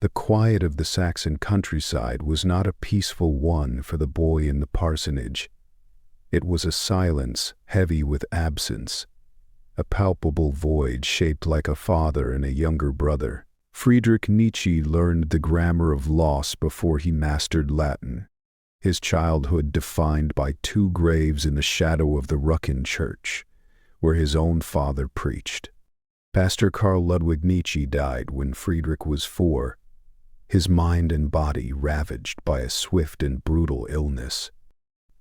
The quiet of the Saxon countryside was not a peaceful one for the boy in the parsonage. It was a silence heavy with absence, a palpable void shaped like a father and a younger brother. Friedrich Nietzsche learned the grammar of loss before he mastered Latin, his childhood defined by two graves in the shadow of the Rucken church, where his own father preached. Pastor Karl Ludwig Nietzsche died when Friedrich was 4, his mind and body ravaged by a swift and brutal illness.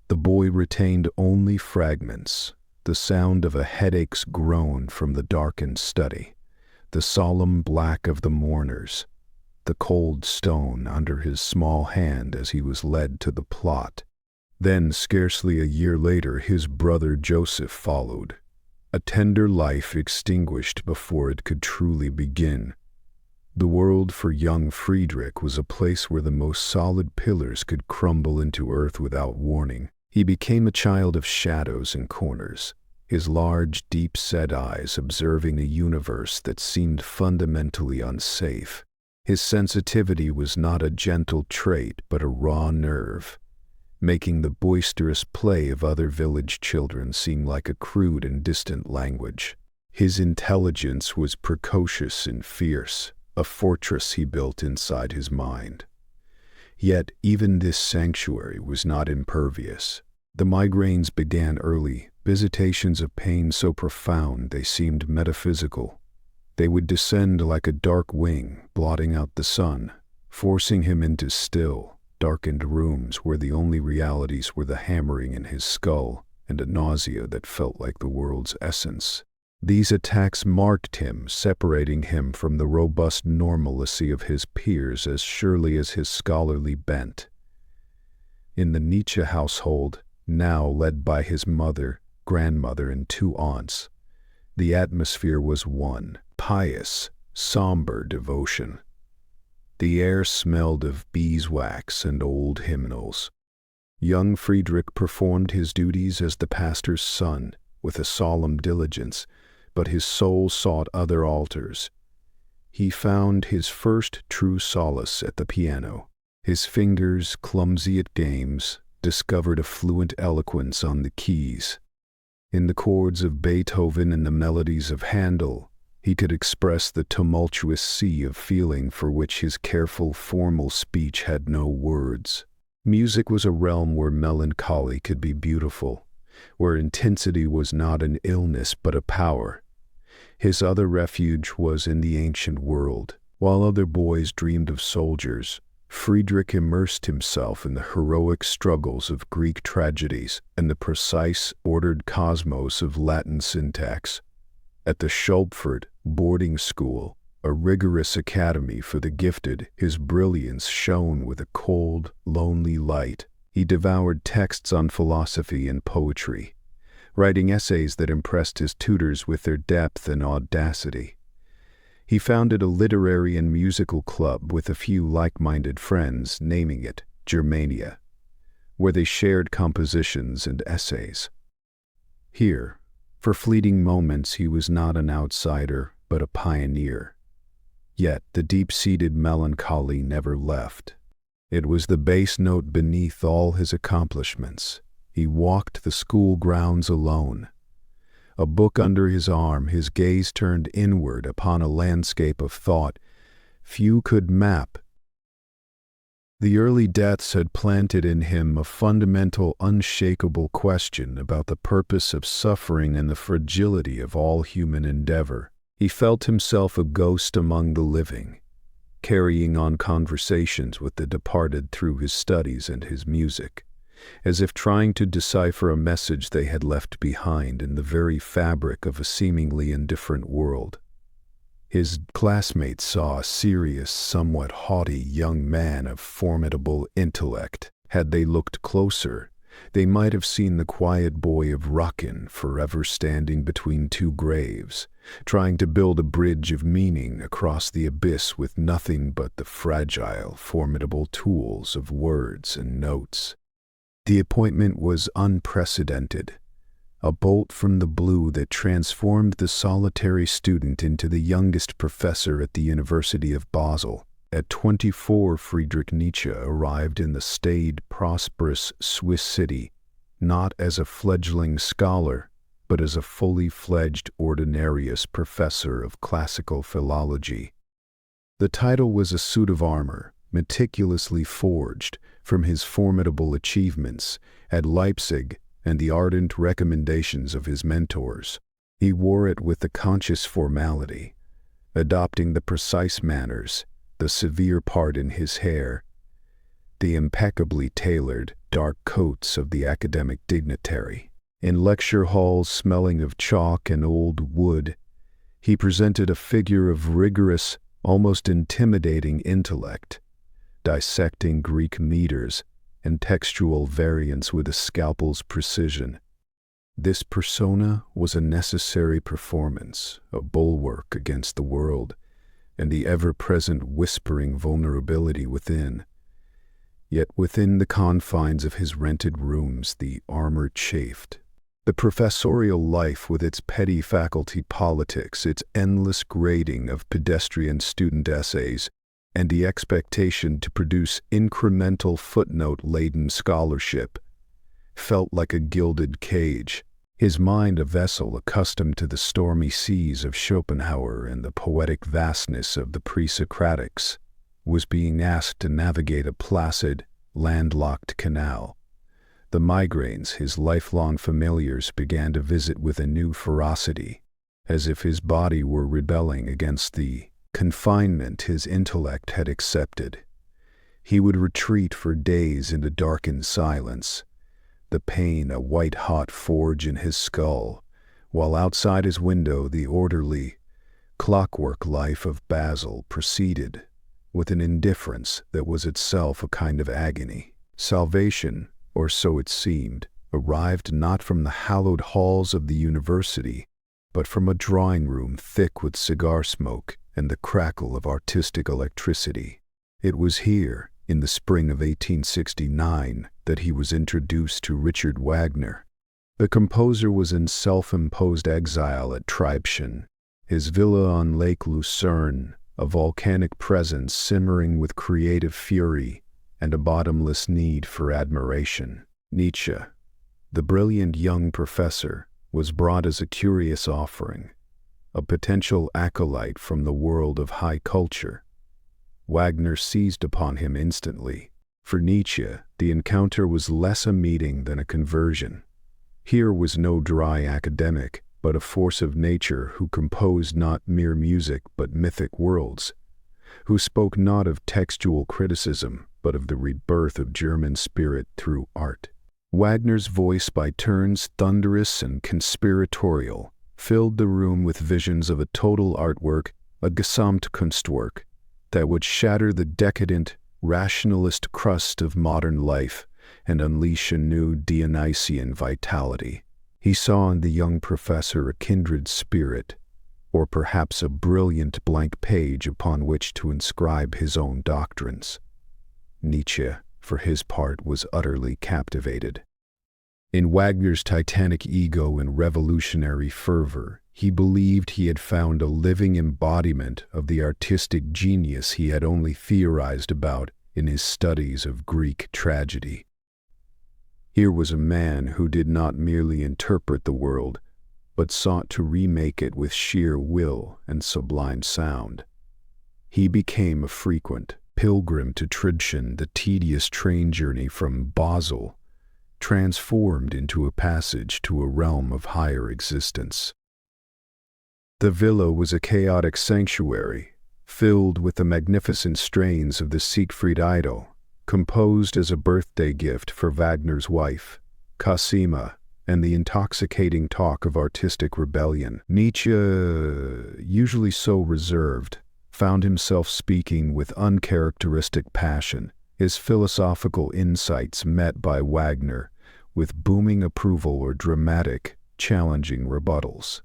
The boy retained only fragments, the sound of a headache's groan from the darkened study, the solemn black of the mourners, the cold stone under his small hand as he was led to the plot. Then, scarcely a year later, his brother Joseph followed, a tender life extinguished before it could truly begin. The world for young Friedrich was a place where the most solid pillars could crumble into earth without warning. He became a child of shadows and corners, his large, deep-set eyes observing a universe that seemed fundamentally unsafe. His sensitivity was not a gentle trait but a raw nerve, making the boisterous play of other village children seem like a crude and distant language. His intelligence was precocious and fierce, a fortress he built inside his mind. Yet even this sanctuary was not impervious. The migraines began early, visitations of pain so profound they seemed metaphysical. They would descend like a dark wing, blotting out the sun, forcing him into still, darkened rooms where the only realities were the hammering in his skull and a nausea that felt like the world's essence. These attacks marked him, separating him from the robust normalcy of his peers as surely as his scholarly bent. In the Nietzsche household, now led by his mother, grandmother, and 2 aunts, the atmosphere was one pious, somber devotion. The air smelled of beeswax and old hymnals. Young Friedrich performed his duties as the pastor's son with a solemn diligence, but his soul sought other altars. He found his first true solace at the piano. His fingers, clumsy at games, discovered a fluent eloquence on the keys. In the chords of Beethoven and the melodies of Handel, he could express the tumultuous sea of feeling for which his careful, formal speech had no words. Music was a realm where melancholy could be beautiful, where intensity was not an illness but a power. His other refuge was in the ancient world. While other boys dreamed of soldiers, Friedrich immersed himself in the heroic struggles of Greek tragedies and the precise, ordered cosmos of Latin syntax. At the Schulpfurt boarding school, a rigorous academy for the gifted, his brilliance shone with a cold, lonely light. He devoured texts on philosophy and poetry, writing essays that impressed his tutors with their depth and audacity. He founded a literary and musical club with a few like-minded friends, naming it Germania, where they shared compositions and essays. Here, for fleeting moments, he was not an outsider, but a pioneer. Yet the deep-seated melancholy never left. It was the bass note beneath all his accomplishments. He walked the school grounds alone. A book under his arm, his gaze turned inward upon a landscape of thought few could map. The early deaths had planted in him a fundamental, unshakable question about the purpose of suffering and the fragility of all human endeavor. He felt himself a ghost among the living, carrying on conversations with the departed through his studies and his music, as if trying to decipher a message they had left behind in the very fabric of a seemingly indifferent world. His classmates saw a serious, somewhat haughty young man of formidable intellect. Had they looked closer, they might have seen the quiet boy of Rucken forever standing between 2 graves, trying to build a bridge of meaning across the abyss with nothing but the fragile, formidable tools of words and notes. The appointment was unprecedented, a bolt from the blue that transformed the solitary student into the youngest professor at the University of Basel. At 24, Friedrich Nietzsche arrived in the staid, prosperous Swiss city, not as a fledgling scholar, but as a fully fledged ordinarius professor of classical philology. The title was a suit of armor, meticulously forged from his formidable achievements at Leipzig and the ardent recommendations of his mentors. He wore it with the conscious formality, adopting the precise manners, the severe part in his hair, the impeccably tailored, dark coats of the academic dignitary. In lecture halls smelling of chalk and old wood, he presented a figure of rigorous, almost intimidating intellect, dissecting Greek meters and textual variants with a scalpel's precision. This persona was a necessary performance, a bulwark against the world, and the ever-present whispering vulnerability within. Yet within the confines of his rented rooms the armor chafed. The professorial life with its petty faculty politics, its endless grading of pedestrian student essays, and the expectation to produce incremental footnote-laden scholarship, felt like a gilded cage, his mind a vessel accustomed to the stormy seas of Schopenhauer and the poetic vastness of the pre-Socratics, was being asked to navigate a placid, landlocked canal. The migraines his lifelong familiars began to visit with a new ferocity, as if his body were rebelling against the confinement his intellect had accepted. He would retreat for days into darkened silence, the pain a white-hot forge in his skull, while outside his window the orderly, clockwork life of Basel proceeded with an indifference that was itself a kind of agony. Salvation, or so it seemed, arrived not from the hallowed halls of the university, but from a drawing-room thick with cigar smoke and the crackle of artistic electricity. It was here, in the spring of 1869, that he was introduced to Richard Wagner. The composer was in self-imposed exile at Treibschen, his villa on Lake Lucerne, a volcanic presence simmering with creative fury and a bottomless need for admiration. Nietzsche, the brilliant young professor, was brought as a curious offering, a potential acolyte from the world of high culture. Wagner seized upon him instantly. For Nietzsche, the encounter was less a meeting than a conversion. Here was no dry academic, but a force of nature who composed not mere music but mythic worlds, who spoke not of textual criticism, but of the rebirth of German spirit through art. Wagner's voice, by turns thunderous and conspiratorial, filled the room with visions of a total artwork, a Gesamtkunstwerk, that would shatter the decadent, rationalist crust of modern life and unleash a new Dionysian vitality. He saw in the young professor a kindred spirit, or perhaps a brilliant blank page upon which to inscribe his own doctrines. Nietzsche, for his part, was utterly captivated. In Wagner's titanic ego and revolutionary fervor, he believed he had found a living embodiment of the artistic genius he had only theorized about in his studies of Greek tragedy. Here was a man who did not merely interpret the world, but sought to remake it with sheer will and sublime sound. He became a frequent pilgrim to Treibschen, the tedious train journey from Basel, transformed into a passage to a realm of higher existence. The villa was a chaotic sanctuary, filled with the magnificent strains of the Siegfried Idyll, composed as a birthday gift for Wagner's wife, Cosima, and the intoxicating talk of artistic rebellion. Nietzsche, usually so reserved, found himself speaking with uncharacteristic passion, his philosophical insights met by Wagner with booming approval or dramatic, challenging rebuttals.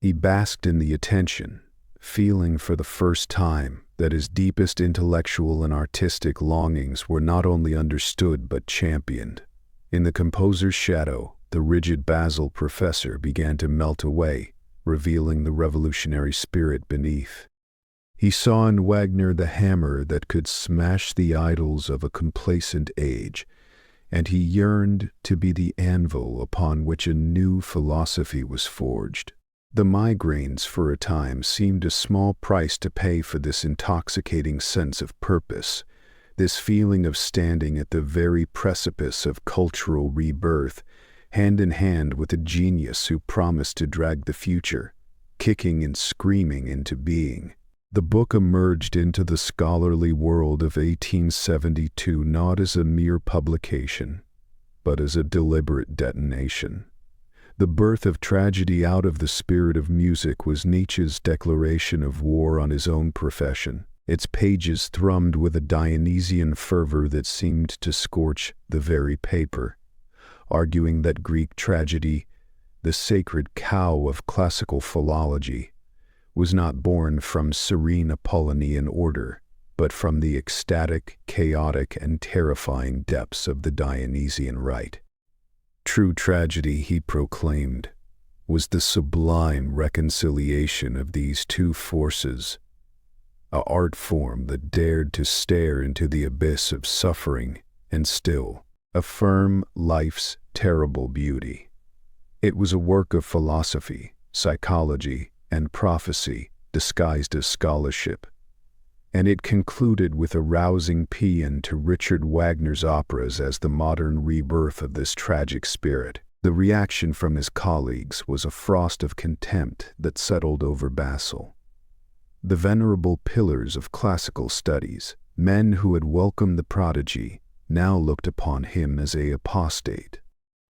He basked in the attention, feeling for the first time that his deepest intellectual and artistic longings were not only understood but championed. In the composer's shadow, the rigid Basel professor began to melt away, revealing the revolutionary spirit beneath. He saw in Wagner the hammer that could smash the idols of a complacent age, and he yearned to be the anvil upon which a new philosophy was forged. The migraines for a time seemed a small price to pay for this intoxicating sense of purpose, this feeling of standing at the very precipice of cultural rebirth, hand in hand with a genius who promised to drag the future, kicking and screaming, into being. The book emerged into the scholarly world of 1872 not as a mere publication, but as a deliberate detonation. The birth of tragedy out of the spirit of music was Nietzsche's declaration of war on his own profession. Its pages thrummed with a Dionysian fervor that seemed to scorch the very paper, arguing that Greek tragedy, the sacred cow of classical philology, was not born from serene Apollonian order, but from the ecstatic, chaotic, and terrifying depths of the Dionysian rite. True tragedy, he proclaimed, was the sublime reconciliation of these two forces, an art form that dared to stare into the abyss of suffering and still affirm life's terrible beauty. It was a work of philosophy, psychology, and prophecy disguised as scholarship, and it concluded with a rousing paean to Richard Wagner's operas as the modern rebirth of this tragic spirit. The reaction from his colleagues was a frost of contempt that settled over Basel. The venerable pillars of classical studies, men who had welcomed the prodigy, now looked upon him as an apostate.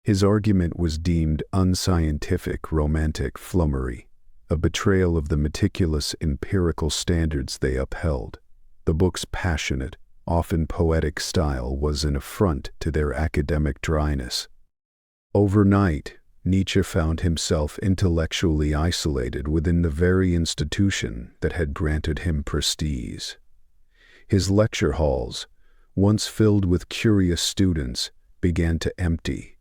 His argument was deemed unscientific, romantic flummery, a betrayal of the meticulous empirical standards they upheld. The book's passionate, often poetic style was an affront to their academic dryness. Overnight, Nietzsche found himself intellectually isolated within the very institution that had granted him prestige. His lecture halls, once filled with curious students, began to empty.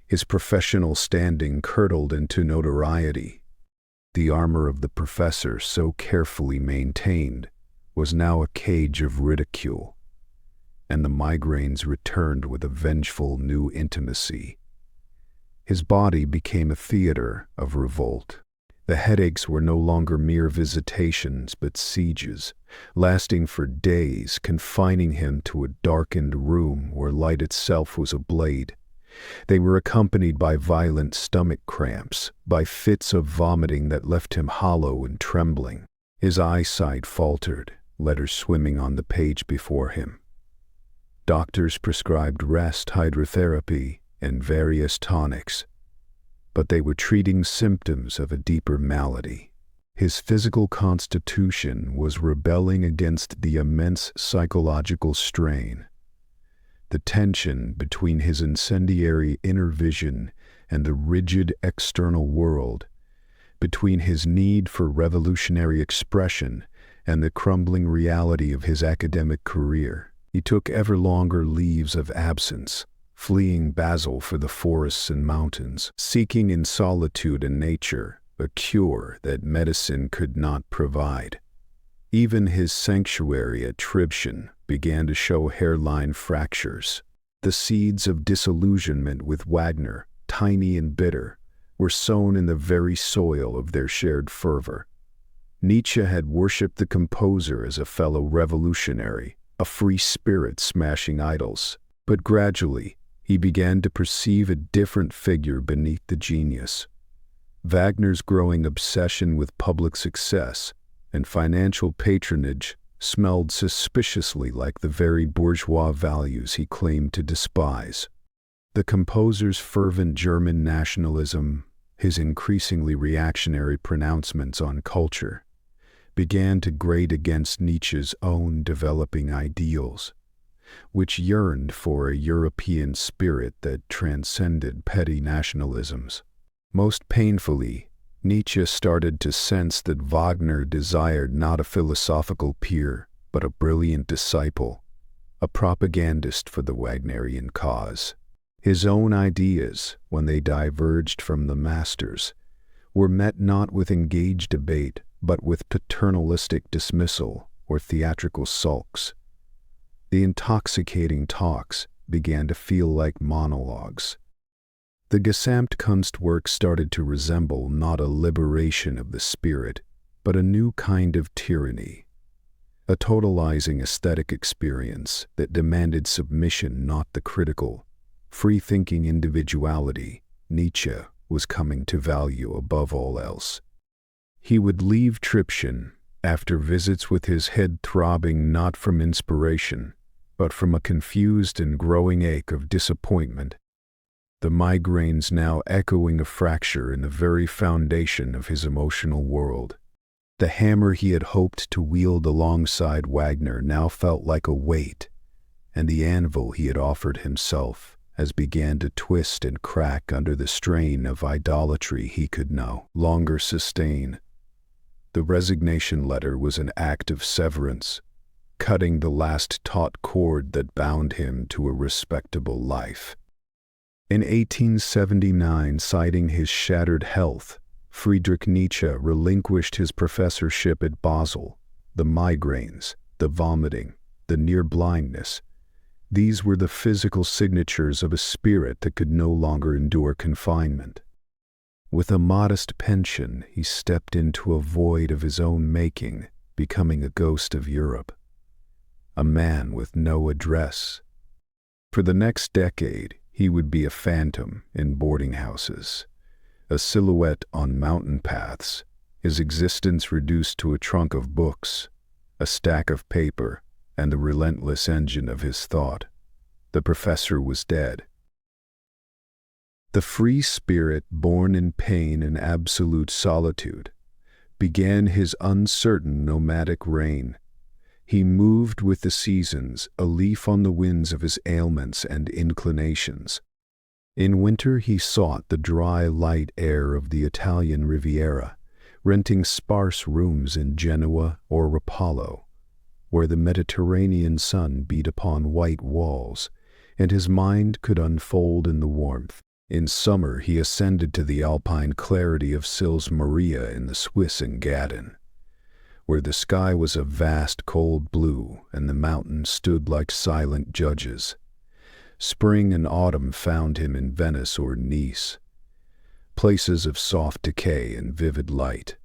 His professional standing curdled into notoriety. The armor of the professor, so carefully maintained, was now a cage of ridicule, and the migraines returned with a vengeful new intimacy. His body became a theater of revolt. The headaches were no longer mere visitations but sieges, lasting for days, confining him to a darkened room where light itself was a blade. They were accompanied by violent stomach cramps, by fits of vomiting that left him hollow and trembling. His eyesight faltered, letters swimming on the page before him. Doctors prescribed rest, hydrotherapy, and various tonics, but they were treating symptoms of a deeper malady. His physical constitution was rebelling against the immense psychological strain. The tension between his incendiary inner vision and the rigid external world, between his need for revolutionary expression and the crumbling reality of his academic career. He took ever longer leaves of absence, fleeing Basel for the forests and mountains, seeking in solitude and nature a cure that medicine could not provide. Even his sanctuary at Tribschen began to show hairline fractures. The seeds of disillusionment with Wagner, tiny and bitter, were sown in the very soil of their shared fervor. Nietzsche had worshipped the composer as a fellow revolutionary, a free spirit smashing idols, but gradually he began to perceive a different figure beneath the genius. Wagner's growing obsession with public success and financial patronage smelled suspiciously like the very bourgeois values he claimed to despise. The composer's fervent German nationalism, his increasingly reactionary pronouncements on culture, began to grate against Nietzsche's own developing ideals, which yearned for a European spirit that transcended petty nationalisms. Most painfully, Nietzsche started to sense that Wagner desired not a philosophical peer, but a brilliant disciple, a propagandist for the Wagnerian cause. His own ideas, when they diverged from the master's, were met not with engaged debate, but with paternalistic dismissal or theatrical sulks. The intoxicating talks began to feel like monologues. The Gesamtkunstwerk started to resemble not a liberation of the spirit, but a new kind of tyranny, a totalizing aesthetic experience that demanded submission, not the critical, free-thinking individuality Nietzsche was coming to value above all else. He would leave Tripschen after visits with his head throbbing not from inspiration, but from a confused and growing ache of disappointment, the migraines now echoing a fracture in the very foundation of his emotional world. The hammer he had hoped to wield alongside Wagner now felt like a weight, and the anvil he had offered himself as began to twist and crack under the strain of idolatry he could no longer sustain. The resignation letter was an act of severance, cutting the last taut cord that bound him to a respectable life. In 1879, citing his shattered health, Friedrich Nietzsche relinquished his professorship at Basel. The migraines, the vomiting, the near blindness, these were the physical signatures of a spirit that could no longer endure confinement. With a modest pension, he stepped into a void of his own making, becoming a ghost of Europe, a man with no address. For the next decade, he would be a phantom in boarding houses, a silhouette on mountain paths, his existence reduced to a trunk of books, a stack of paper, and the relentless engine of his thought. The professor was dead. The free spirit, born in pain and absolute solitude, began his uncertain nomadic reign. He moved with the seasons, a leaf on the winds of his ailments and inclinations. In winter he sought the dry, light air of the Italian Riviera, renting sparse rooms in Genoa or Rapallo, where the Mediterranean sun beat upon white walls, and his mind could unfold in the warmth. In summer he ascended to the alpine clarity of Sils Maria in the Swiss Engadin, where the sky was a vast cold blue and the mountains stood like silent judges. Spring and autumn found him in Venice or Nice, places of soft decay and vivid light.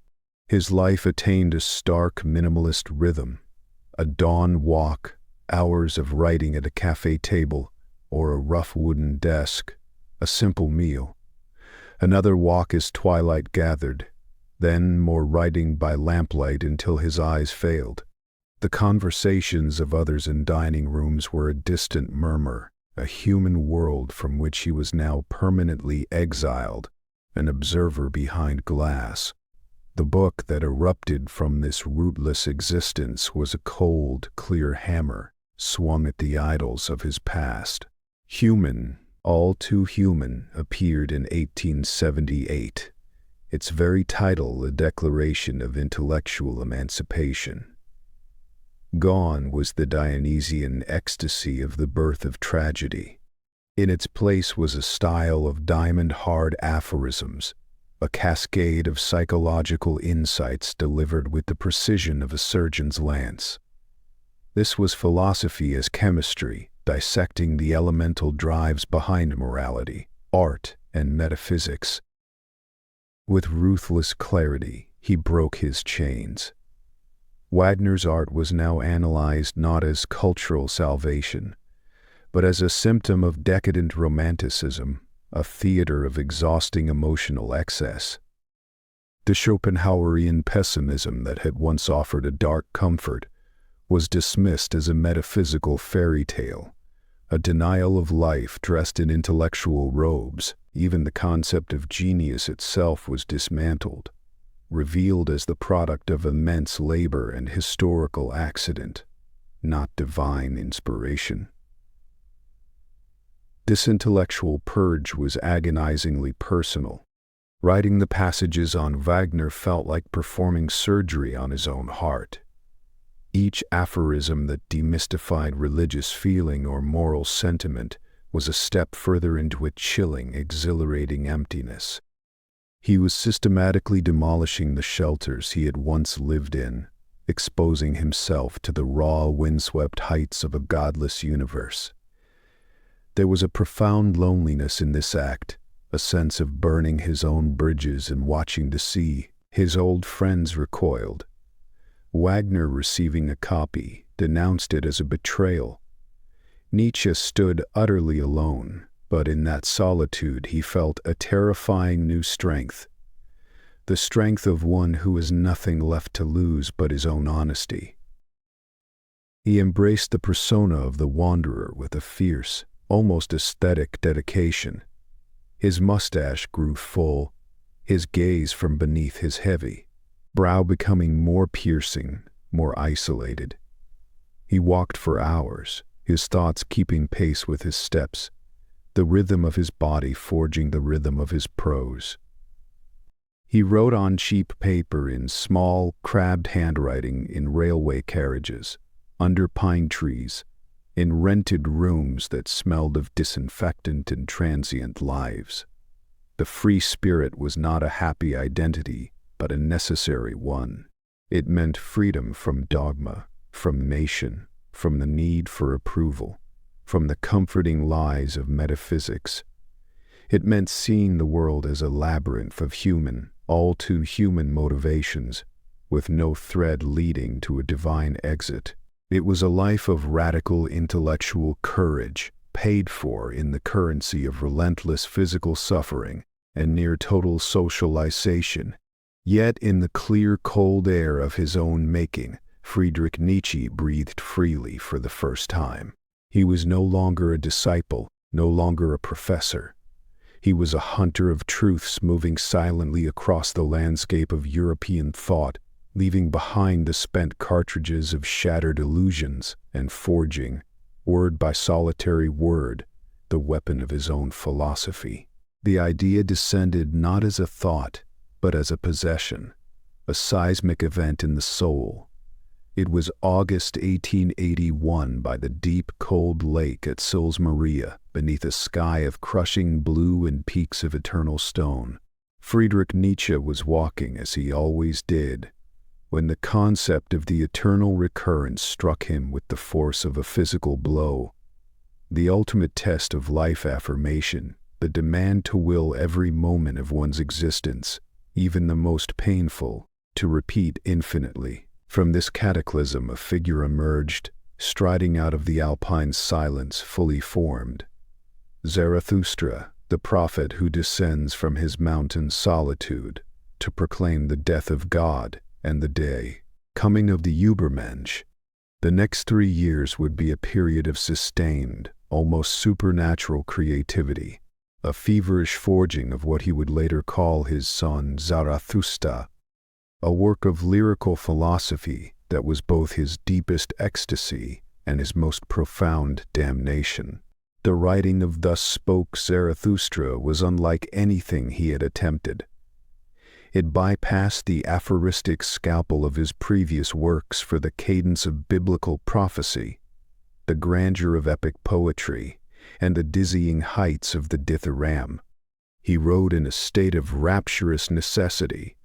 His life attained a stark minimalist rhythm, a dawn walk, hours of writing at a cafe table or a rough wooden desk, a simple meal. Another walk as twilight gathered, then more writing by lamplight until his eyes failed. The conversations of others in dining rooms were a distant murmur, a human world from which he was now permanently exiled, an observer behind glass. The book that erupted from this rootless existence was a cold, clear hammer swung at the idols of his past. Human, All Too Human appeared in 1878, its very title a declaration of intellectual emancipation. Gone was the Dionysian ecstasy of the birth of tragedy. In its place was a style of diamond-hard aphorisms, a cascade of psychological insights delivered with the precision of a surgeon's lance. This was philosophy as chemistry, dissecting the elemental drives behind morality, art, and metaphysics. With ruthless clarity, he broke his chains. Wagner's art was now analyzed not as cultural salvation, but as a symptom of decadent romanticism, a theater of exhausting emotional excess. The Schopenhauerian pessimism that had once offered a dark comfort was dismissed as a metaphysical fairy tale, a denial of life dressed in intellectual robes. Even the concept of genius itself was dismantled, revealed as the product of immense labor and historical accident, not divine inspiration. This intellectual purge was agonizingly personal. Writing the passages on Wagner felt like performing surgery on his own heart. Each aphorism that demystified religious feeling or moral sentiment was a step further into a chilling, exhilarating emptiness. He was systematically demolishing the shelters he had once lived in, exposing himself to the raw, windswept heights of a godless universe. There was a profound loneliness in this act, a sense of burning his own bridges and watching the sea. His old friends recoiled. Wagner, receiving a copy, denounced it as a betrayal. Nietzsche stood utterly alone, but in that solitude he felt a terrifying new strength. The strength of one who has nothing left to lose but his own honesty. He embraced the persona of the wanderer with a fierce, almost aesthetic dedication. His mustache grew full, his gaze from beneath his heavy brow becoming more piercing, more isolated. He walked for hours, his thoughts keeping pace with his steps, the rhythm of his body forging the rhythm of his prose. He wrote on cheap paper in small, crabbed handwriting in railway carriages, under pine trees, in rented rooms that smelled of disinfectant and transient lives. The free spirit was not a happy identity, but a necessary one. It meant freedom from dogma, from nation, from the need for approval, from the comforting lies of metaphysics. It meant seeing the world as a labyrinth of human, all too human motivations, with no thread leading to a divine exit. It was a life of radical intellectual courage, paid for in the currency of relentless physical suffering and near total socialization. Yet in the clear, cold air of his own making, Friedrich Nietzsche breathed freely for the first time. He was no longer a disciple, no longer a professor. He was a hunter of truths moving silently across the landscape of European thought, leaving behind the spent cartridges of shattered illusions and forging, word by solitary word, the weapon of his own philosophy. The idea descended not as a thought, but as a possession, a seismic event in the soul. It was August 1881 by the deep, cold lake at Sils Maria, beneath a sky of crushing blue and peaks of eternal stone. Friedrich Nietzsche was walking as he always did, when the concept of the eternal recurrence struck him with the force of a physical blow. The ultimate test of life affirmation, the demand to will every moment of one's existence, even the most painful, to repeat infinitely. From this cataclysm a figure emerged, striding out of the alpine silence fully formed. Zarathustra, the prophet who descends from his mountain solitude to proclaim the death of God and the day, coming of the Übermensch. The next 3 years would be a period of sustained, almost supernatural creativity, a feverish forging of what he would later call his son Zarathustra, a work of lyrical philosophy that was both his deepest ecstasy and his most profound damnation. The writing of Thus Spoke Zarathustra was unlike anything he had attempted. It bypassed the aphoristic scalpel of his previous works for the cadence of biblical prophecy, the grandeur of epic poetry, and the dizzying heights of the dithyramb. He wrote in a state of rapturous necessity,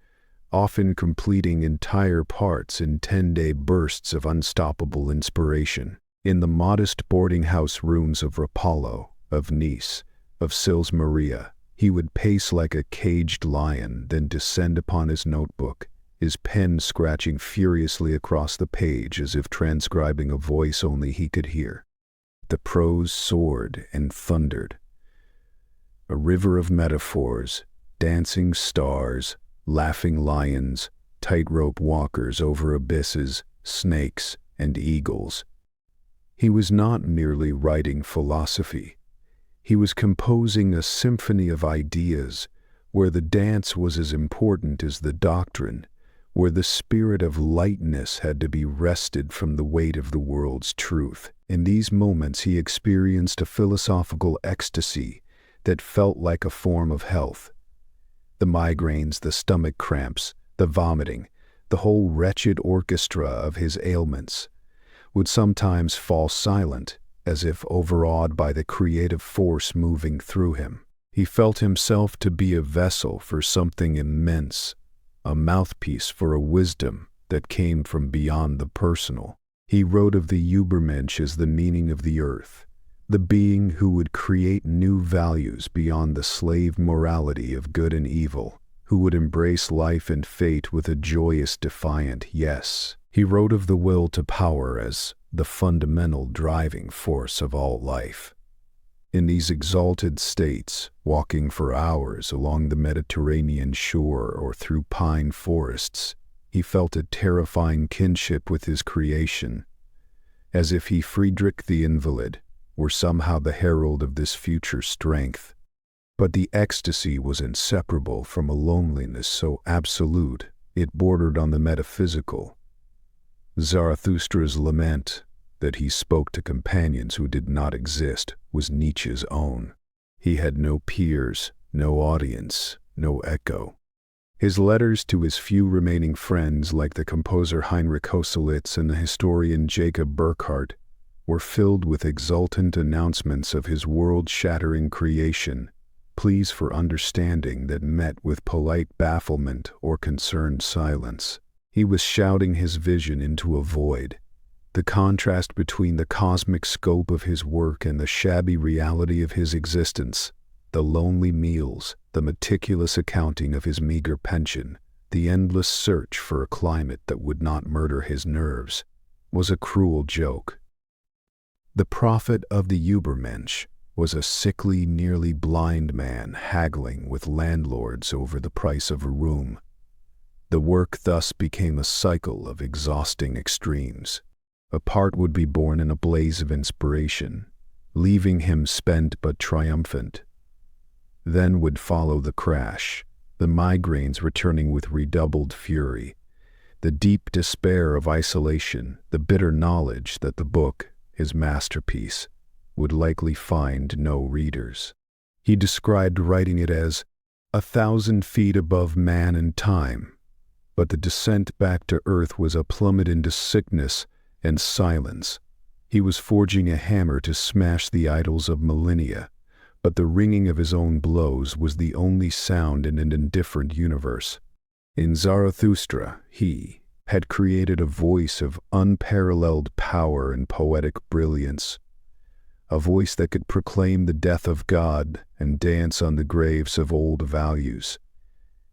often completing entire parts in 10-day bursts of unstoppable inspiration. In the modest boarding-house rooms of Rapallo, of Nice, of Sils Maria, he would pace like a caged lion, then descend upon his notebook, his pen scratching furiously across the page as if transcribing a voice only he could hear. The prose soared and thundered. A river of metaphors, dancing stars, laughing lions, tightrope walkers over abysses, snakes, and eagles. He was not merely writing philosophy. He was composing a symphony of ideas, where the dance was as important as the doctrine, where the spirit of lightness had to be wrested from the weight of the world's truth. In these moments he experienced a philosophical ecstasy that felt like a form of health. The migraines, the stomach cramps, the vomiting, the whole wretched orchestra of his ailments would sometimes fall silent, as if overawed by the creative force moving through him. He felt himself to be a vessel for something immense, a mouthpiece for a wisdom that came from beyond the personal. He wrote of the Übermensch as the meaning of the earth, the being who would create new values beyond the slave morality of good and evil, who would embrace life and fate with a joyous, defiant yes. He wrote of the will to power as the fundamental driving force of all life. In these exalted states, walking for hours along the Mediterranean shore or through pine forests, he felt a terrifying kinship with his creation, as if he, Friedrich the Invalid, were somehow the herald of this future strength. But the ecstasy was inseparable from a loneliness so absolute it bordered on the metaphysical. Zarathustra's lament, that he spoke to companions who did not exist, was Nietzsche's own. He had no peers, no audience, no echo. His letters to his few remaining friends, like the composer Heinrich Koselitz and the historian Jacob Burckhardt, were filled with exultant announcements of his world-shattering creation, pleas for understanding that met with polite bafflement or concerned silence. He was shouting his vision into a void. The contrast between the cosmic scope of his work and the shabby reality of his existence, the lonely meals, the meticulous accounting of his meager pension, the endless search for a climate that would not murder his nerves, was a cruel joke. The prophet of the Übermensch was a sickly, nearly blind man haggling with landlords over the price of a room. The work thus became a cycle of exhausting extremes. A part would be born in a blaze of inspiration, leaving him spent but triumphant. Then would follow the crash, the migraines returning with redoubled fury, the deep despair of isolation, the bitter knowledge that the book, his masterpiece, would likely find no readers. He described writing it as 1,000 feet above man and time, but the descent back to earth was a plummet into sickness and silence. He was forging a hammer to smash the idols of millennia, but the ringing of his own blows was the only sound in an indifferent universe. In Zarathustra, he had created a voice of unparalleled power and poetic brilliance, a voice that could proclaim the death of God and dance on the graves of old values.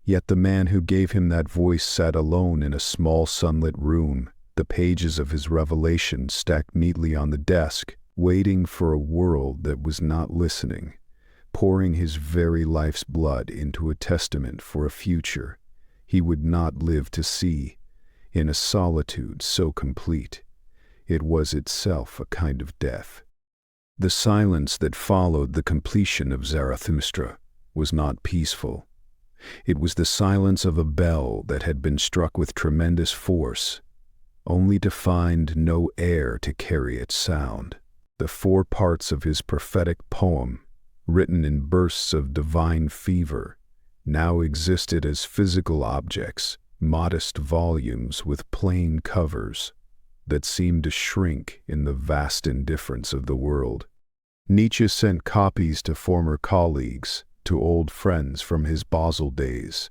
Yet the man who gave him that voice sat alone in a small sunlit room, the pages of his revelation stacked neatly on the desk, waiting for a world that was not listening, pouring his very life's blood into a testament for a future he would not live to see, in a solitude so complete, it was itself a kind of death. The silence that followed the completion of Zarathustra was not peaceful. It was the silence of a bell that had been struck with tremendous force, only to find no air to carry its sound. The 4 parts of his prophetic poem, written in bursts of divine fever, now existed as physical objects, modest volumes with plain covers that seemed to shrink in the vast indifference of the world. Nietzsche sent copies to former colleagues, to old friends from his Basel days,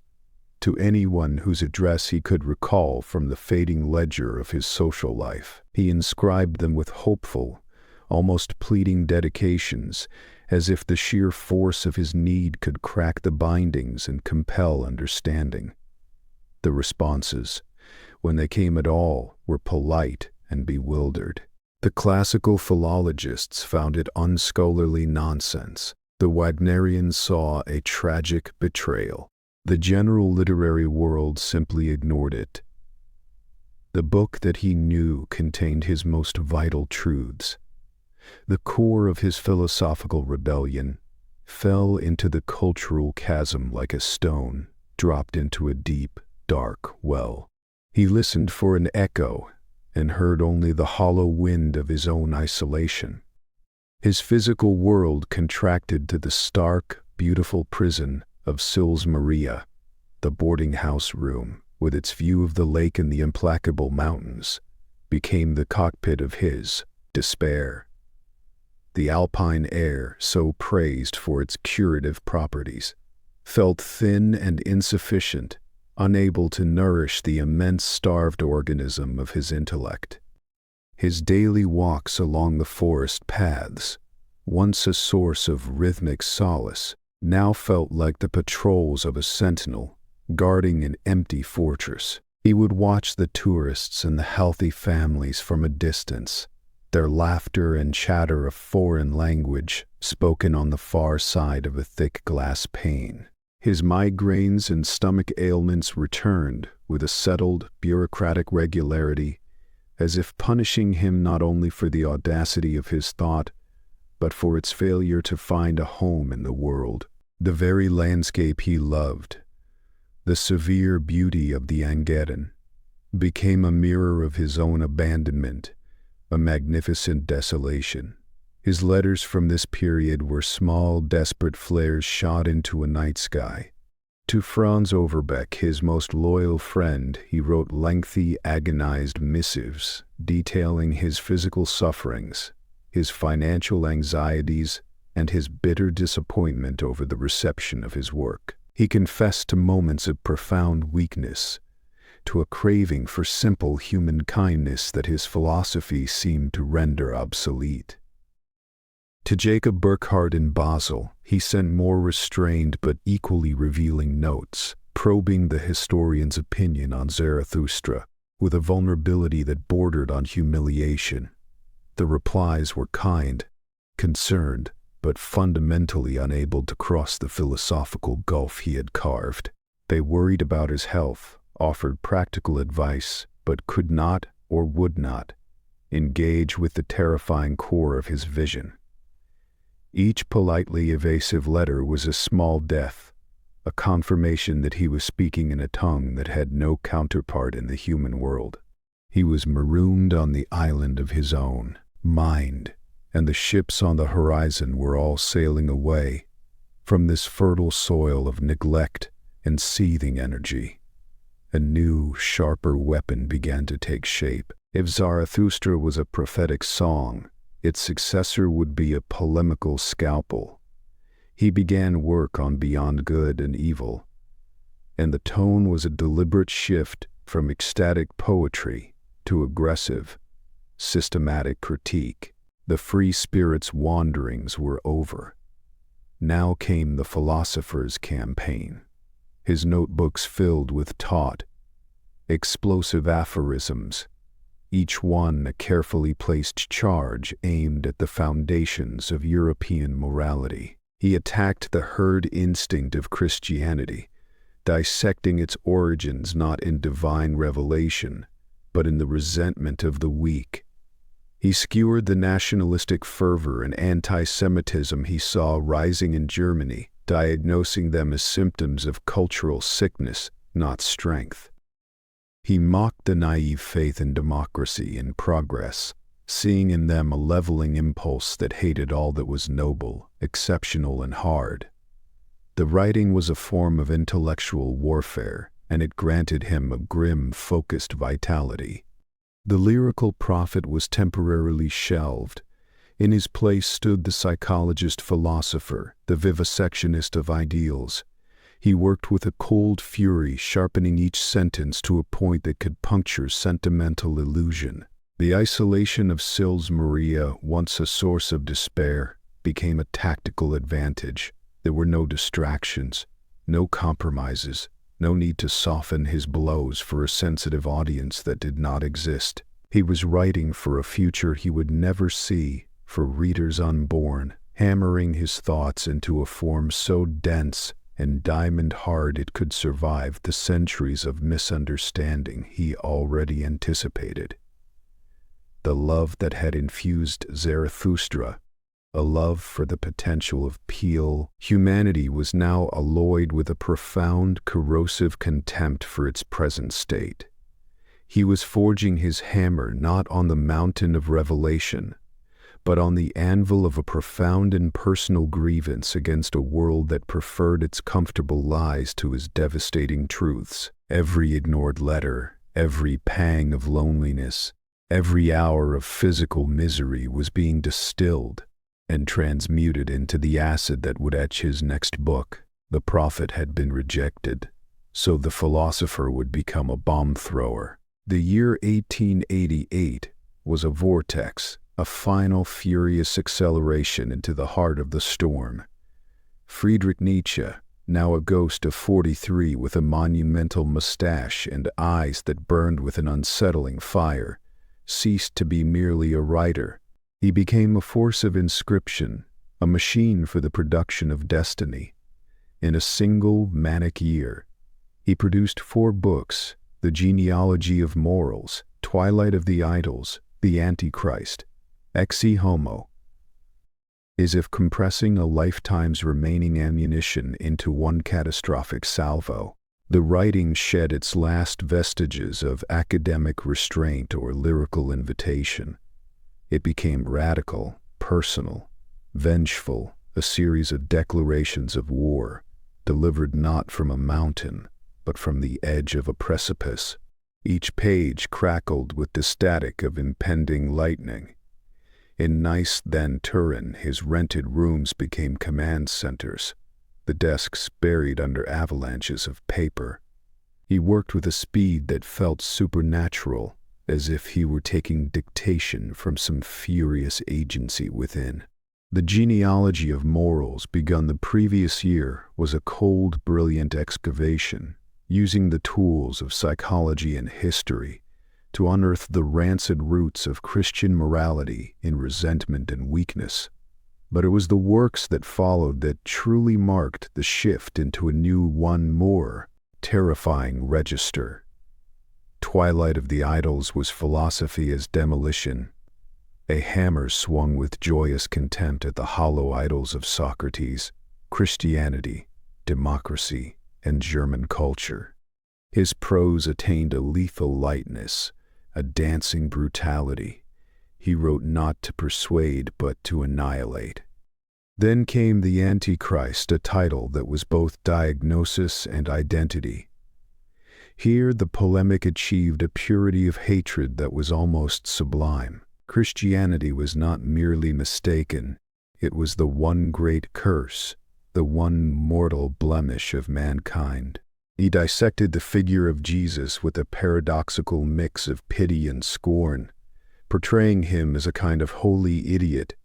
to anyone whose address he could recall from the fading ledger of his social life. He inscribed them with hopeful, almost pleading dedications, as if the sheer force of his need could crack the bindings and compel understanding. The responses, when they came at all, were polite and bewildered. The classical philologists found it unscholarly nonsense. The Wagnerians saw a tragic betrayal. The general literary world simply ignored it. The book that he knew contained his most vital truths. The core of his philosophical rebellion fell into the cultural chasm like a stone dropped into a deep, dark well. He listened for an echo and heard only the hollow wind of his own isolation. His physical world contracted to the stark, beautiful prison of Sils Maria, the boarding house room, with its view of the lake and the implacable mountains, became the cockpit of his despair. the alpine air, so praised for its curative properties, felt thin and insufficient, unable to nourish the immense starved organism of his intellect. His daily walks along the forest paths, once a source of rhythmic solace, now felt like the patrols of a sentinel guarding an empty fortress. He would watch the tourists and the healthy families from a distance, their laughter and chatter a foreign language spoken on the far side of a thick glass pane. His migraines and stomach ailments returned with a settled, bureaucratic regularity, as if punishing him not only for the audacity of his thought, but for its failure to find a home in the world. The very landscape he loved, the severe beauty of the Angedon, became a mirror of his own abandonment, a magnificent desolation. His letters from this period were small, desperate flares shot into a night sky. To Franz Overbeck, his most loyal friend, he wrote lengthy, agonized missives detailing his physical sufferings, his financial anxieties, and his bitter disappointment over the reception of his work. He confessed to moments of profound weakness, to a craving for simple human kindness that his philosophy seemed to render obsolete. To Jacob Burckhardt in Basel, he sent more restrained but equally revealing notes, probing the historian's opinion on Zarathustra with a vulnerability that bordered on humiliation. The replies were kind, concerned, but fundamentally unable to cross the philosophical gulf he had carved. They worried about his health, offered practical advice, but could not, or would not, engage with the terrifying core of his vision. Each politely evasive letter was a small death, a confirmation that he was speaking in a tongue that had no counterpart in the human world. He was marooned on the island of his own mind, and the ships on the horizon were all sailing away from this fertile soil of neglect and seething energy. A new, sharper weapon began to take shape. If Zarathustra was a prophetic song, its successor would be a polemical scalpel. He began work on Beyond Good and Evil, and the tone was a deliberate shift from ecstatic poetry to aggressive, systematic critique. The free spirit's wanderings were over. Now came the philosopher's campaign, his notebooks filled with taut, explosive aphorisms, each one a carefully placed charge aimed at the foundations of European morality. He attacked the herd instinct of Christianity, dissecting its origins not in divine revelation, but in the resentment of the weak. He skewered the nationalistic fervor and anti-Semitism he saw rising in Germany, diagnosing them as symptoms of cultural sickness, not strength. He mocked the naive faith in democracy and progress, seeing in them a leveling impulse that hated all that was noble, exceptional, and hard. The writing was a form of intellectual warfare, and it granted him a grim, focused vitality. The lyrical prophet was temporarily shelved. In his place stood the psychologist-philosopher, the vivisectionist of ideals. He worked with a cold fury, sharpening each sentence to a point that could puncture sentimental illusion. The isolation of Sils Maria, once a source of despair, became a tactical advantage. There were no distractions, no compromises, no need to soften his blows for a sensitive audience that did not exist. He was writing for a future he would never see, for readers unborn, hammering his thoughts into a form so dense and diamond-hard it could survive the centuries of misunderstanding he already anticipated. The love that had infused Zarathustra, a love for the potential of pure humanity, was now alloyed with a profound, corrosive contempt for its present state. He was forging his hammer not on the mountain of revelation, but on the anvil of a profound and personal grievance against a world that preferred its comfortable lies to his devastating truths. Every ignored letter, every pang of loneliness, every hour of physical misery was being distilled, and transmuted into the acid that would etch his next book. The prophet had been rejected, so the philosopher would become a bomb thrower. The year 1888 was a vortex, a final furious acceleration into the heart of the storm. Friedrich Nietzsche, now a ghost of 43 with a monumental mustache and eyes that burned with an unsettling fire, ceased to be merely a writer. He became a force of inscription, a machine for the production of destiny. In a single manic year, he produced 4 books: The Genealogy of Morals, Twilight of the Idols, The Antichrist, Ex Homo. As if compressing a lifetime's remaining ammunition into one catastrophic salvo, the writing shed its last vestiges of academic restraint or lyrical invitation. It became radical, personal, vengeful, a series of declarations of war, delivered not from a mountain, but from the edge of a precipice. Each page crackled with the static of impending lightning. In Nice, then Turin, his rented rooms became command centers, the desks buried under avalanches of paper. He worked with a speed that felt supernatural, as if he were taking dictation from some furious agency within. The Genealogy of Morals, begun the previous year, was a cold, brilliant excavation, using the tools of psychology and history to unearth the rancid roots of Christian morality in resentment and weakness. But it was the works that followed that truly marked the shift into a new, one more terrifying register. Twilight of the Idols was philosophy as demolition, a hammer swung with joyous contempt at the hollow idols of Socrates, Christianity, democracy, and German culture. His prose attained a lethal lightness, a dancing brutality. He wrote not to persuade, but to annihilate. Then came The Antichrist, a title that was both diagnosis and identity. Here the polemic achieved a purity of hatred that was almost sublime. Christianity was not merely mistaken, it was the one great curse, the one mortal blemish of mankind. He dissected the figure of Jesus with a paradoxical mix of pity and scorn, portraying him as a kind of holy idiot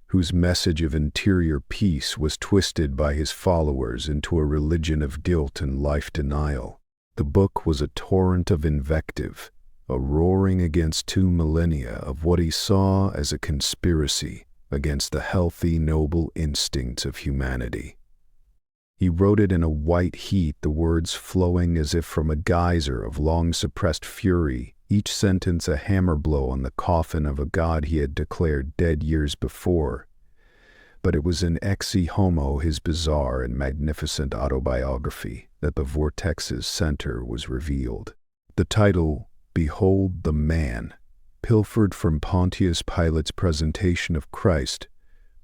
whose message of interior peace was twisted by his followers into a religion of guilt and life denial. The book was a torrent of invective, a roaring against 2 millennia of what he saw as a conspiracy against the healthy, noble instincts of humanity. He wrote it in a white heat, the words flowing as if from a geyser of long-suppressed fury, each sentence a hammer blow on the coffin of a god he had declared dead years before. But it was in Ex Homo, his bizarre and magnificent autobiography, that the vortex's center was revealed. The title, Behold the Man, pilfered from Pontius Pilate's presentation of Christ,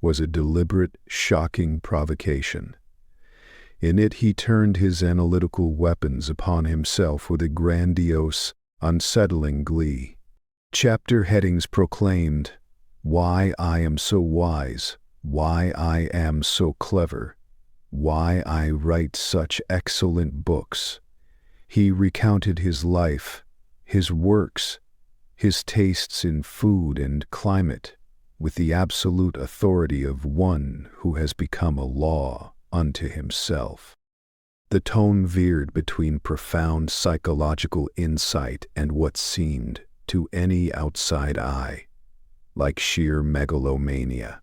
was a deliberate, shocking provocation. In it he turned his analytical weapons upon himself with a grandiose, unsettling glee. Chapter headings proclaimed, "Why I am so wise, why I am so clever, why I write such excellent books." He recounted his life, his works, his tastes in food and climate, with the absolute authority of one who has become a law unto himself. The tone veered between profound psychological insight and what seemed, to any outside eye, like sheer megalomania.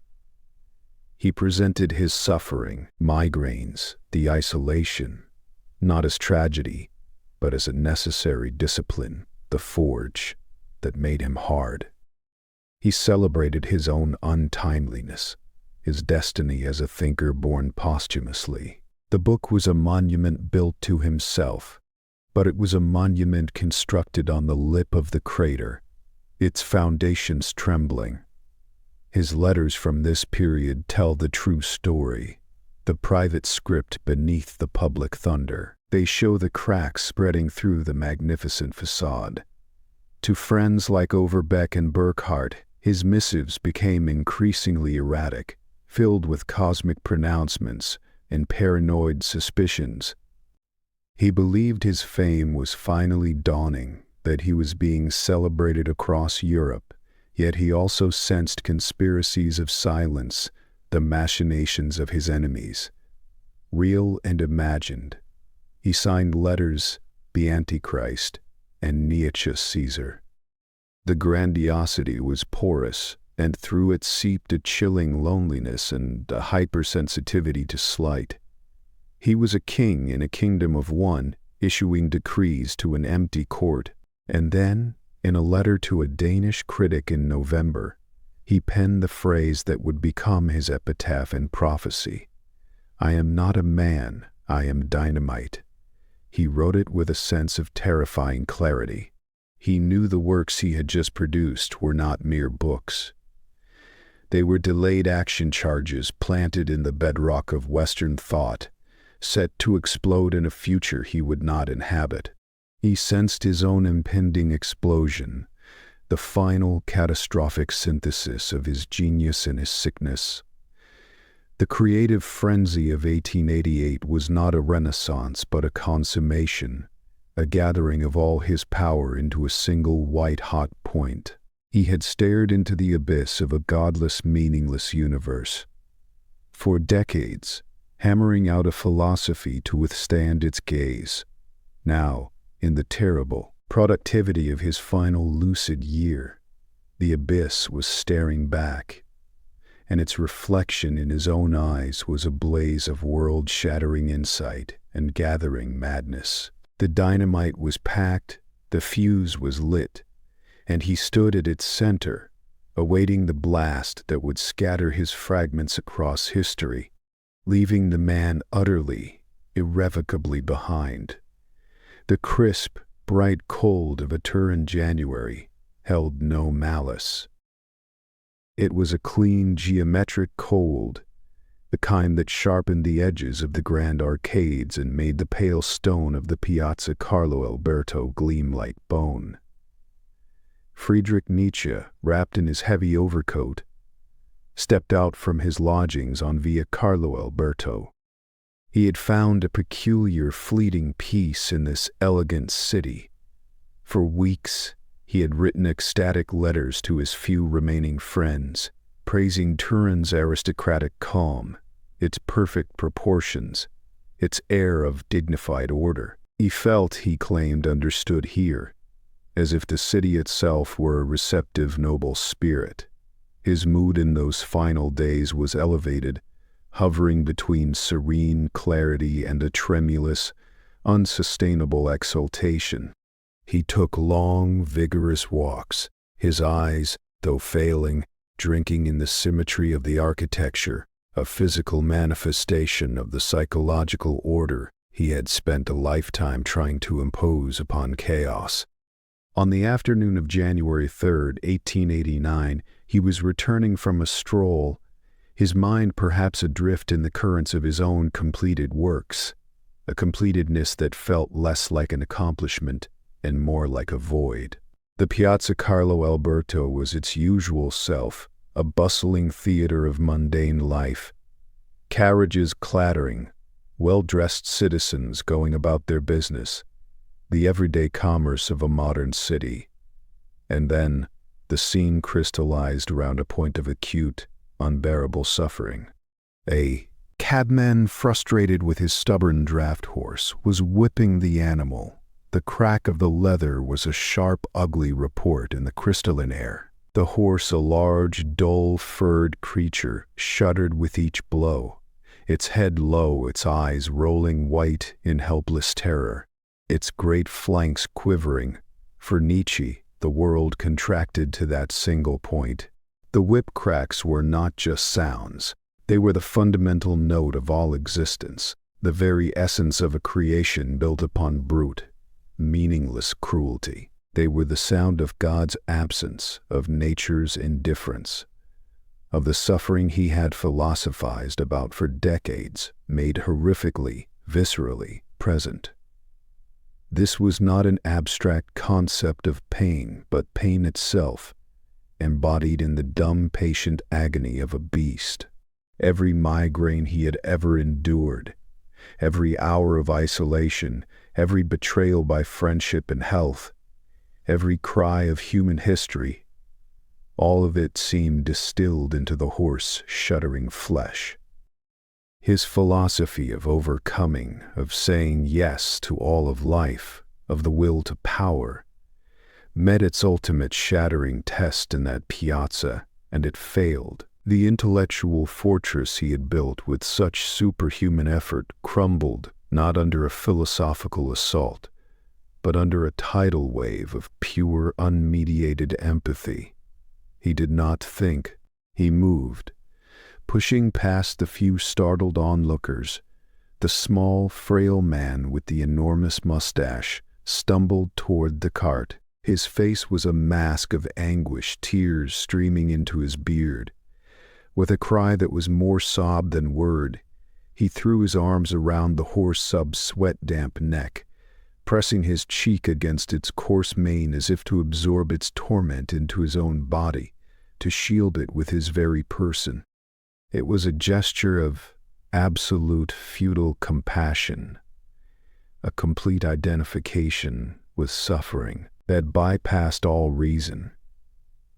He presented his suffering, migraines, the isolation, not as tragedy, but as a necessary discipline, the forge that made him hard. He celebrated his own untimeliness, his destiny as a thinker born posthumously. The book was a monument built to himself, but it was a monument constructed on the lip of the crater, its foundations trembling. His letters from this period tell the true story, the private script beneath the public thunder. They show the cracks spreading through the magnificent facade. To friends like Overbeck and Burckhardt, his missives became increasingly erratic, filled with cosmic pronouncements and paranoid suspicions. He believed his fame was finally dawning, that he was being celebrated across Europe, yet he also sensed conspiracies of silence, the machinations of his enemies, real and imagined. He signed letters, the Antichrist, and Nietzsche Caesar. The grandiosity was porous, and through it seeped a chilling loneliness and a hypersensitivity to slight. He was a king in a kingdom of one, issuing decrees to an empty court. And then, in a letter to a Danish critic in November, he penned the phrase that would become his epitaph and prophecy. "I am not a man, I am dynamite." He wrote it with a sense of terrifying clarity. He knew the works he had just produced were not mere books. They were delayed action charges planted in the bedrock of Western thought, set to explode in a future he would not inhabit. He sensed his own impending explosion, the final catastrophic synthesis of his genius and his sickness. The creative frenzy of 1888 was not a renaissance but a consummation, a gathering of all his power into a single white-hot point. He had stared into the abyss of a godless, meaningless universe. For decades, hammering out a philosophy to withstand its gaze. Now, in the terrible productivity of his final lucid year, the abyss was staring back, and its reflection in his own eyes was a blaze of world-shattering insight and gathering madness. The dynamite was packed, the fuse was lit, and he stood at its center, awaiting the blast that would scatter his fragments across history, leaving the man utterly, irrevocably behind. The crisp, bright cold of a Turin January held no malice. It was a clean, geometric cold, the kind that sharpened the edges of the grand arcades and made the pale stone of the Piazza Carlo Alberto gleam like bone. Friedrich Nietzsche, wrapped in his heavy overcoat, stepped out from his lodgings on Via Carlo Alberto. He had found a peculiar, fleeting peace in this elegant city. For weeks, he had written ecstatic letters to his few remaining friends, praising Turin's aristocratic calm, its perfect proportions, its air of dignified order. He felt, he claimed, understood here, as if the city itself were a receptive, noble spirit. His mood in those final days was elevated, hovering between serene clarity and a tremulous, unsustainable exultation. He took long, vigorous walks, his eyes, though failing, drinking in the symmetry of the architecture, a physical manifestation of the psychological order he had spent a lifetime trying to impose upon chaos. On the afternoon of January 3, 1889, he was returning from a stroll, his mind perhaps adrift in the currents of his own completed works, a completedness that felt less like an accomplishment and more like a void. The Piazza Carlo Alberto was its usual self, a bustling theater of mundane life. Carriages clattering, well-dressed citizens going about their business, the everyday commerce of a modern city. And then, the scene crystallized around a point of acute, unbearable suffering. A cabman, frustrated with his stubborn draft horse, was whipping the animal. The crack of the leather was a sharp, ugly report in the crystalline air. The horse, a large, dull-furred creature, shuddered with each blow, its head low, its eyes rolling white in helpless terror, its great flanks quivering. For Nietzsche, the world contracted to that single point. The whip cracks were not just sounds. They were the fundamental note of all existence, the very essence of a creation built upon brute, meaningless cruelty. They were the sound of God's absence, of nature's indifference, of the suffering he had philosophized about for decades, made horrifically, viscerally present. This was not an abstract concept of pain, but pain itself, embodied in the dumb, patient agony of a beast. every migraine he had ever endured, every hour of isolation, every betrayal by friendship and health, every cry of human history, all of it seemed distilled into the horse's shuddering flesh. His philosophy of overcoming, of saying yes to all of life, of the will to power, met its ultimate shattering test in that piazza, and it failed. The intellectual fortress he had built with such superhuman effort crumbled not under a philosophical assault, but under a tidal wave of pure, unmediated empathy. He did not think, he moved. Pushing past the few startled onlookers, the small, frail man with the enormous mustache stumbled toward the cart. His face was a mask of anguish, tears streaming into his beard. With a cry that was more sob than word, he threw his arms around the horse-sub's sweat-damp neck, pressing his cheek against its coarse mane as if to absorb its torment into his own body, to shield it with his very person. It was a gesture of absolute futile compassion, a complete identification with suffering that bypassed all reason.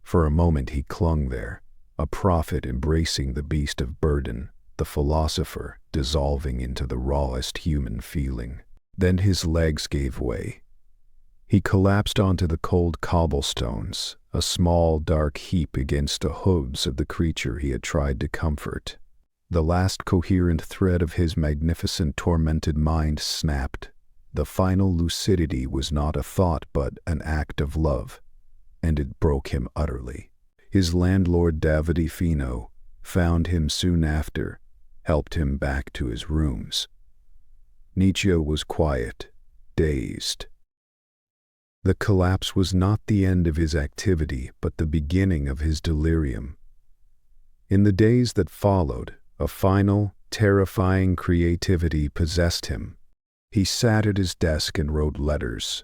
For a moment he clung there, a prophet embracing the beast of burden, the philosopher dissolving into the rawest human feeling. Then his legs gave way. He collapsed onto the cold cobblestones, a small dark heap against the hooves of the creature he had tried to comfort. The last coherent thread of his magnificent tormented mind snapped. The final lucidity was not a thought but an act of love, and it broke him utterly. His landlord Davide Fino found him soon after, helped him back to his rooms. Nietzsche was quiet, dazed. The collapse was not the end of his activity, but the beginning of his delirium. In the days that followed, a final, terrifying creativity possessed him. He sat at his desk and wrote letters,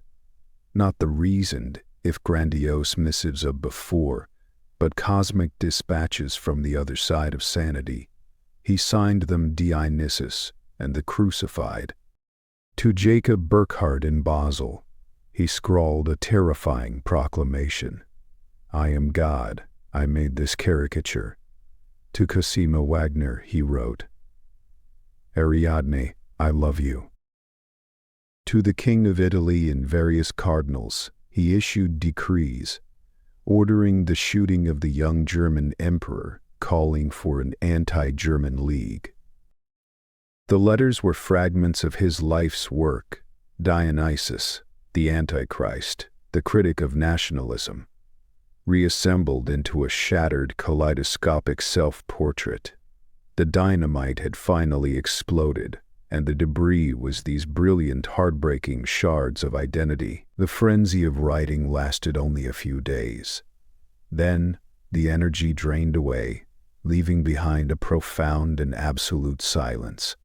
not the reasoned, if grandiose missives of before, but cosmic dispatches from the other side of sanity. He signed them Dionysus and the Crucified. To Jacob Burckhardt in Basel, he scrawled a terrifying proclamation. I am God, I made this caricature. To Cosima Wagner he wrote, Ariadne, I love you. To the King of Italy and various cardinals, he issued decrees, ordering the shooting of the young German emperor, calling for an anti-German league. The letters were fragments of his life's work, Dionysus, the Antichrist, the critic of nationalism, reassembled into a shattered kaleidoscopic self-portrait. The dynamite had finally exploded, and the debris was these brilliant, heartbreaking shards of identity. The frenzy of writing lasted only a few days. Then, the energy drained away, leaving behind a profound and absolute silence.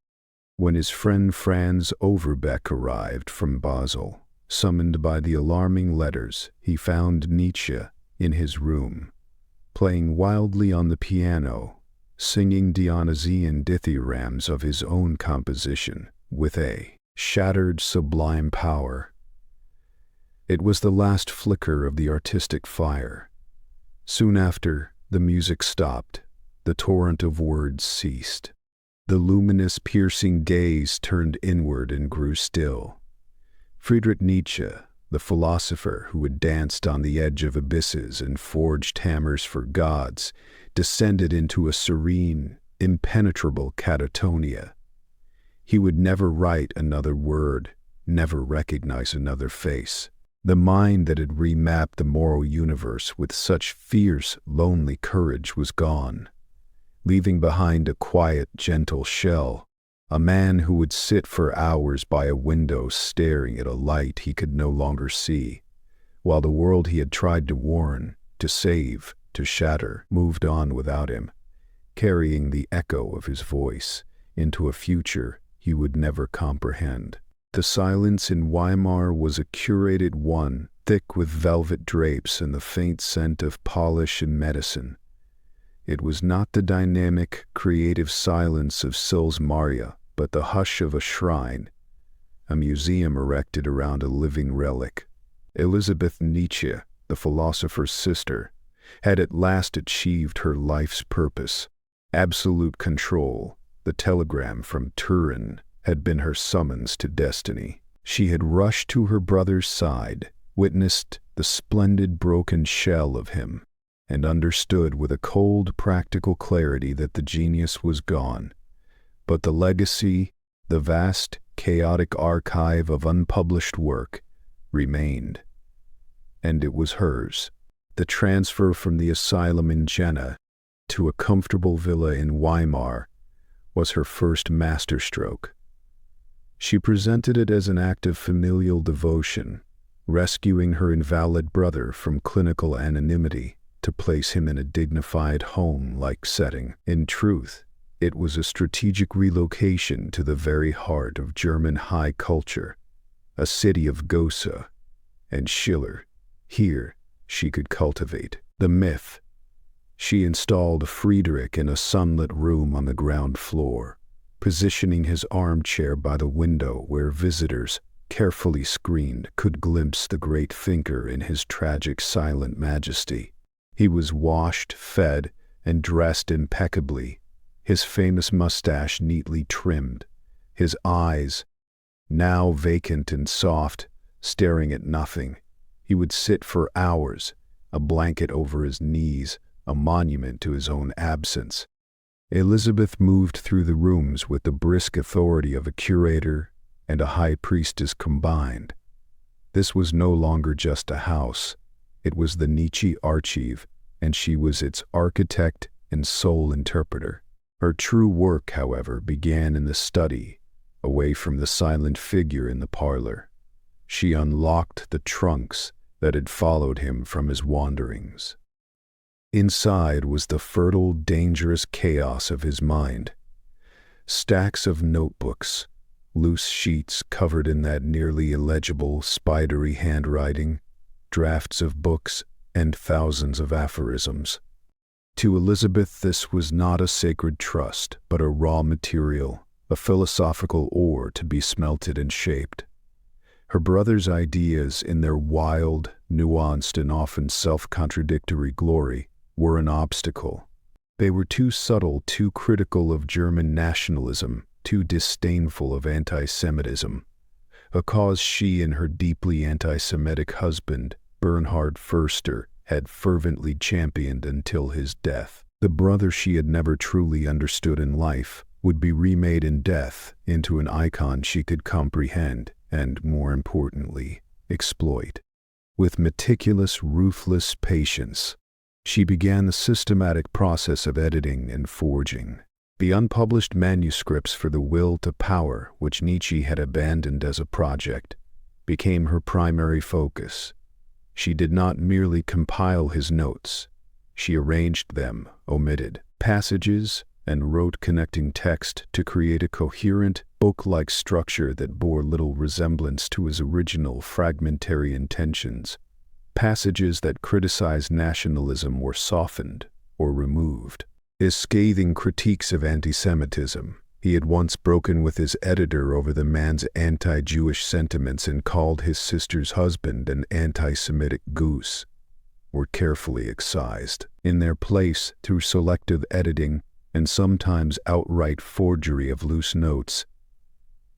When his friend Franz Overbeck arrived from Basel, summoned by the alarming letters, he found Nietzsche in his room, playing wildly on the piano, singing Dionysian dithyrambs of his own composition, with a shattered sublime power. It was the last flicker of the artistic fire. Soon after, the music stopped, the torrent of words ceased. The luminous, piercing gaze turned inward and grew still. Friedrich Nietzsche, the philosopher who had danced on the edge of abysses and forged hammers for gods, descended into a serene, impenetrable catatonia. He would never write another word, never recognize another face. The mind that had remapped the moral universe with such fierce, lonely courage was gone, leaving behind a quiet, gentle shell, a man who would sit for hours by a window staring at a light he could no longer see, while the world he had tried to warn, to save, to shatter, moved on without him, carrying the echo of his voice into a future he would never comprehend. The silence in Weimar was a curated one, thick with velvet drapes and the faint scent of polish and medicine. It was not the dynamic, creative silence of Sils Maria, but the hush of a shrine, a museum erected around a living relic. Elizabeth Nietzsche, the philosopher's sister, had at last achieved her life's purpose. Absolute control, the telegram from Turin, had been her summons to destiny. She had rushed to her brother's side, witnessed the splendid broken shell of him, and understood with a cold, practical clarity that the genius was gone. But the legacy, the vast, chaotic archive of unpublished work, remained. And it was hers. The transfer from the asylum in Jena to a comfortable villa in Weimar was her first masterstroke. She presented it as an act of familial devotion, rescuing her invalid brother from clinical anonymity to place him in a dignified home-like setting. In truth, it was a strategic relocation to the very heart of German high culture, a city of Goethe and Schiller. Here, she could cultivate the myth. She installed Friedrich in a sunlit room on the ground floor, positioning his armchair by the window where visitors, carefully screened, could glimpse the great thinker in his tragic silent majesty. He was washed, fed, and dressed impeccably, his famous mustache neatly trimmed, his eyes, now vacant and soft, staring at nothing. He would sit for hours, a blanket over his knees, a monument to his own absence. Elizabeth moved through the rooms with the brisk authority of a curator and a high priestess combined. This was no longer just a house. It was the Nietzsche archive, and she was its architect and sole interpreter. Her true work, however, began in the study, away from the silent figure in the parlor. She unlocked the trunks that had followed him from his wanderings. Inside was the fertile, dangerous chaos of his mind. Stacks of notebooks, loose sheets covered in that nearly illegible, spidery handwriting, drafts of books, and thousands of aphorisms. To Elizabeth, this was not a sacred trust, but a raw material, a philosophical ore to be smelted and shaped. Her brother's ideas, in their wild, nuanced, and often self-contradictory glory, were an obstacle. They were too subtle, too critical of German nationalism, too disdainful of anti-Semitism, a cause she and her deeply anti-Semitic husband, Bernhard Förster, had fervently championed until his death. The brother she had never truly understood in life would be remade in death into an icon she could comprehend and, more importantly, exploit. With meticulous, ruthless patience, she began the systematic process of editing and forging. The unpublished manuscripts for The Will to Power, which Nietzsche had abandoned as a project, became her primary focus. She did not merely compile his notes. She arranged them, omitted passages, and wrote connecting text to create a coherent, book-like structure that bore little resemblance to his original fragmentary intentions. Passages that criticized nationalism were softened or removed. His scathing critiques of anti-Semitism, he had once broken with his editor over the man's anti-Jewish sentiments and called his sister's husband an anti-Semitic goose, were carefully excised. In their place, through selective editing and sometimes outright forgery of loose notes,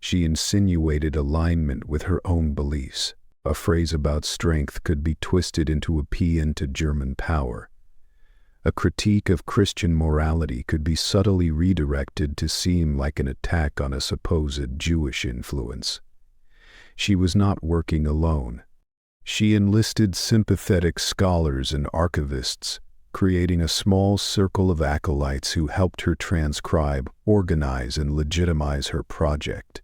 she insinuated alignment with her own beliefs. A phrase about strength could be twisted into a paean to German power. A critique of Christian morality could be subtly redirected to seem like an attack on a supposed Jewish influence. She was not working alone. She enlisted sympathetic scholars and archivists, creating a small circle of acolytes who helped her transcribe, organize, and legitimize her project.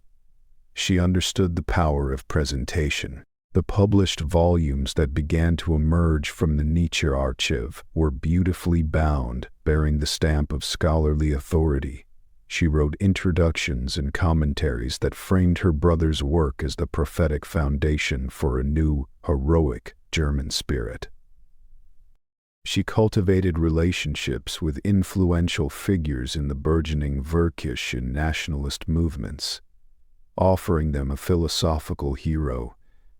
She understood the power of presentation. The published volumes that began to emerge from the Nietzsche archive were beautifully bound, bearing the stamp of scholarly authority. She wrote introductions and commentaries that framed her brother's work as the prophetic foundation for a new, heroic German spirit. She cultivated relationships with influential figures in the burgeoning Völkisch and nationalist movements, offering them a philosophical hero.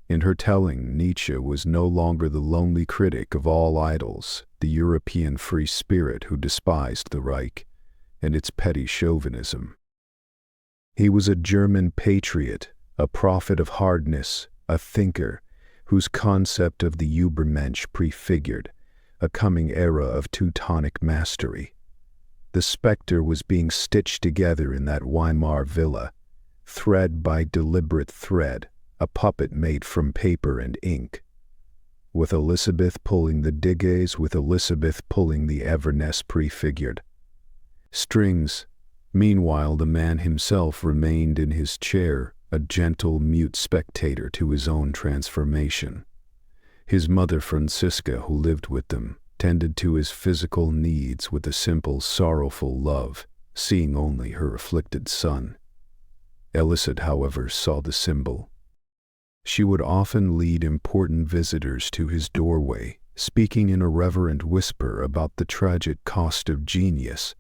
In her telling, Nietzsche was no longer the lonely critic of all idols, the European free spirit who despised the Reich and its petty chauvinism. He was a German patriot, a prophet of hardness, a thinker, whose concept of the Übermensch prefigured a coming era of Teutonic mastery. The specter was being stitched together in that Weimar villa, thread by deliberate thread, a puppet made from paper and ink. With Elizabeth pulling the Diges, with Elizabeth pulling the Everness prefigured strings. Meanwhile, the man himself remained in his chair, a gentle, mute spectator to his own transformation. His mother Franziska, who lived with them, tended to his physical needs with a simple, sorrowful love, seeing only her afflicted son. Elisabeth, however, saw the symbol. She would often lead important visitors to his doorway, speaking in a reverent whisper about the tragic cost of genius,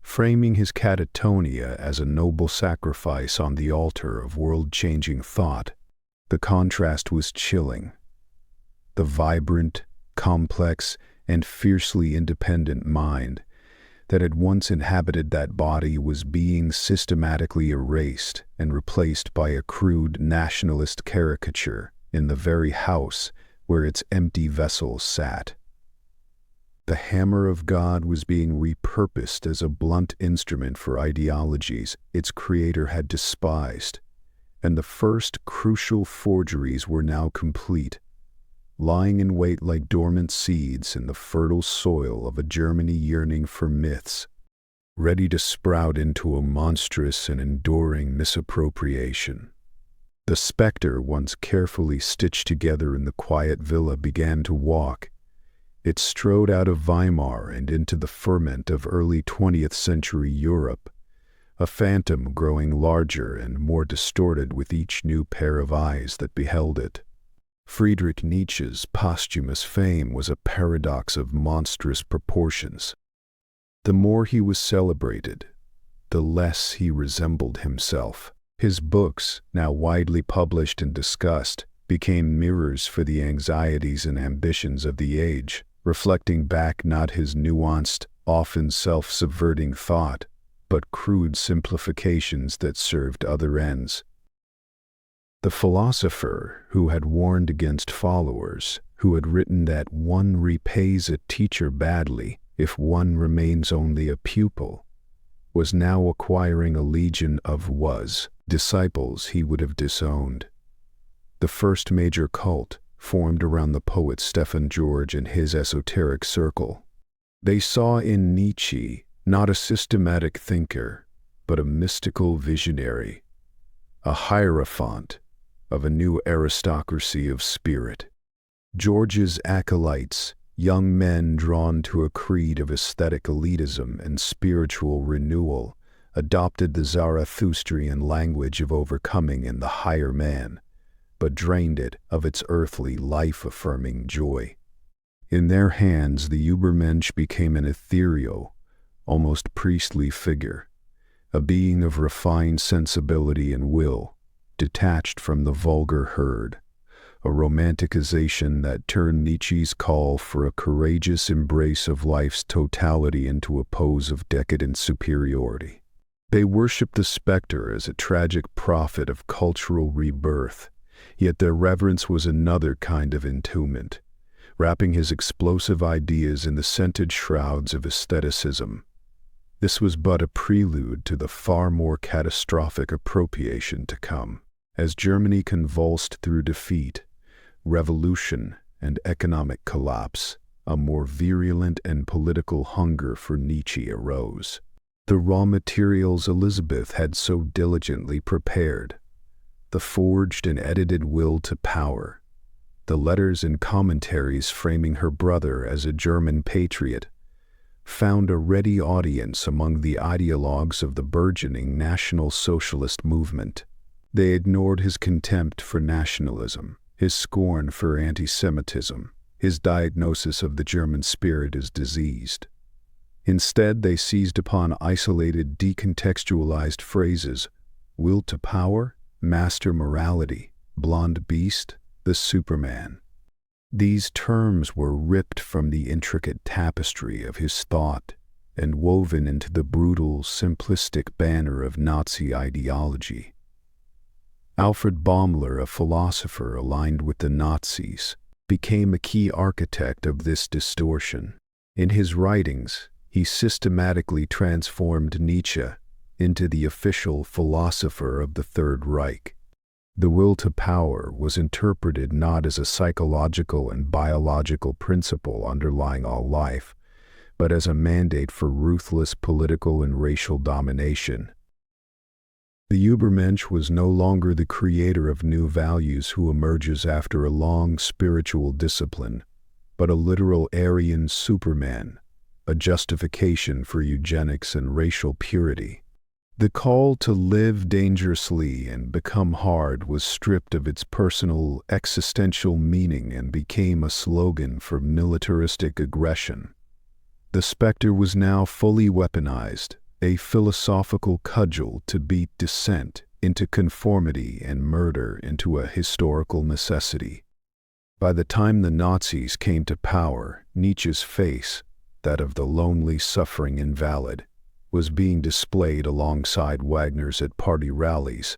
framing his catatonia as a noble sacrifice on the altar of world-changing thought. The contrast was chilling. The vibrant, complex, and fiercely independent mind that had once inhabited that body was being systematically erased and replaced by a crude nationalist caricature in the very house where its empty vessel sat. The hammer of God was being repurposed as a blunt instrument for ideologies its creator had despised, and the first crucial forgeries were now complete, lying in wait like dormant seeds in the fertile soil of a Germany yearning for myths, ready to sprout into a monstrous and enduring misappropriation. The specter, once carefully stitched together in the quiet villa, began to walk. It strode out of Weimar and into the ferment of early 20th century Europe, a phantom growing larger and more distorted with each new pair of eyes that beheld it. Friedrich Nietzsche's posthumous fame was a paradox of monstrous proportions. The more he was celebrated, the less he resembled himself. His books, now widely published and discussed, became mirrors for the anxieties and ambitions of the age, reflecting back not his nuanced, often self-subverting thought, but crude simplifications that served other ends. The philosopher who had warned against followers, who had written that one repays a teacher badly if one remains only a pupil, was now acquiring a legion of disciples he would have disowned. The first major cult formed around the poet Stefan George and his esoteric circle. They saw in Nietzsche not a systematic thinker, but a mystical visionary, a hierophant of a new aristocracy of spirit. George's acolytes, young men drawn to a creed of aesthetic elitism and spiritual renewal, adopted the Zarathustrian language of overcoming in the higher man, but drained it of its earthly, life-affirming joy. In their hands, the Übermensch became an ethereal, almost priestly figure, a being of refined sensibility and will, detached from the vulgar herd, a romanticization that turned Nietzsche's call for a courageous embrace of life's totality into a pose of decadent superiority. They worshiped the specter as a tragic prophet of cultural rebirth, yet their reverence was another kind of entombment, wrapping his explosive ideas in the scented shrouds of aestheticism. This was but a prelude to the far more catastrophic appropriation to come. As Germany convulsed through defeat, revolution, and economic collapse, a more virulent and political hunger for Nietzsche arose. The raw materials Elizabeth had so diligently prepared, the forged and edited will to power, the letters and commentaries framing her brother as a German patriot, found a ready audience among the ideologues of the burgeoning National Socialist movement. They ignored his contempt for nationalism, his scorn for anti-Semitism, his diagnosis of the German spirit as diseased. Instead, they seized upon isolated, decontextualized phrases: will to power, master morality, blonde beast, the Superman. These terms were ripped from the intricate tapestry of his thought and woven into the brutal, simplistic banner of Nazi ideology. Alfred Baumler, a philosopher aligned with the Nazis, became a key architect of this distortion. In his writings, he systematically transformed Nietzsche into the official philosopher of the Third Reich. The will to power was interpreted not as a psychological and biological principle underlying all life, but as a mandate for ruthless political and racial domination. The Übermensch was no longer the creator of new values who emerges after a long spiritual discipline, but a literal Aryan Superman, a justification for eugenics and racial purity. The call to live dangerously and become hard was stripped of its personal, existential meaning and became a slogan for militaristic aggression. The specter was now fully weaponized, a philosophical cudgel to beat dissent into conformity and murder into a historical necessity. By the time the Nazis came to power, Nietzsche's face, that of the lonely, suffering invalid, was being displayed alongside Wagner's at party rallies,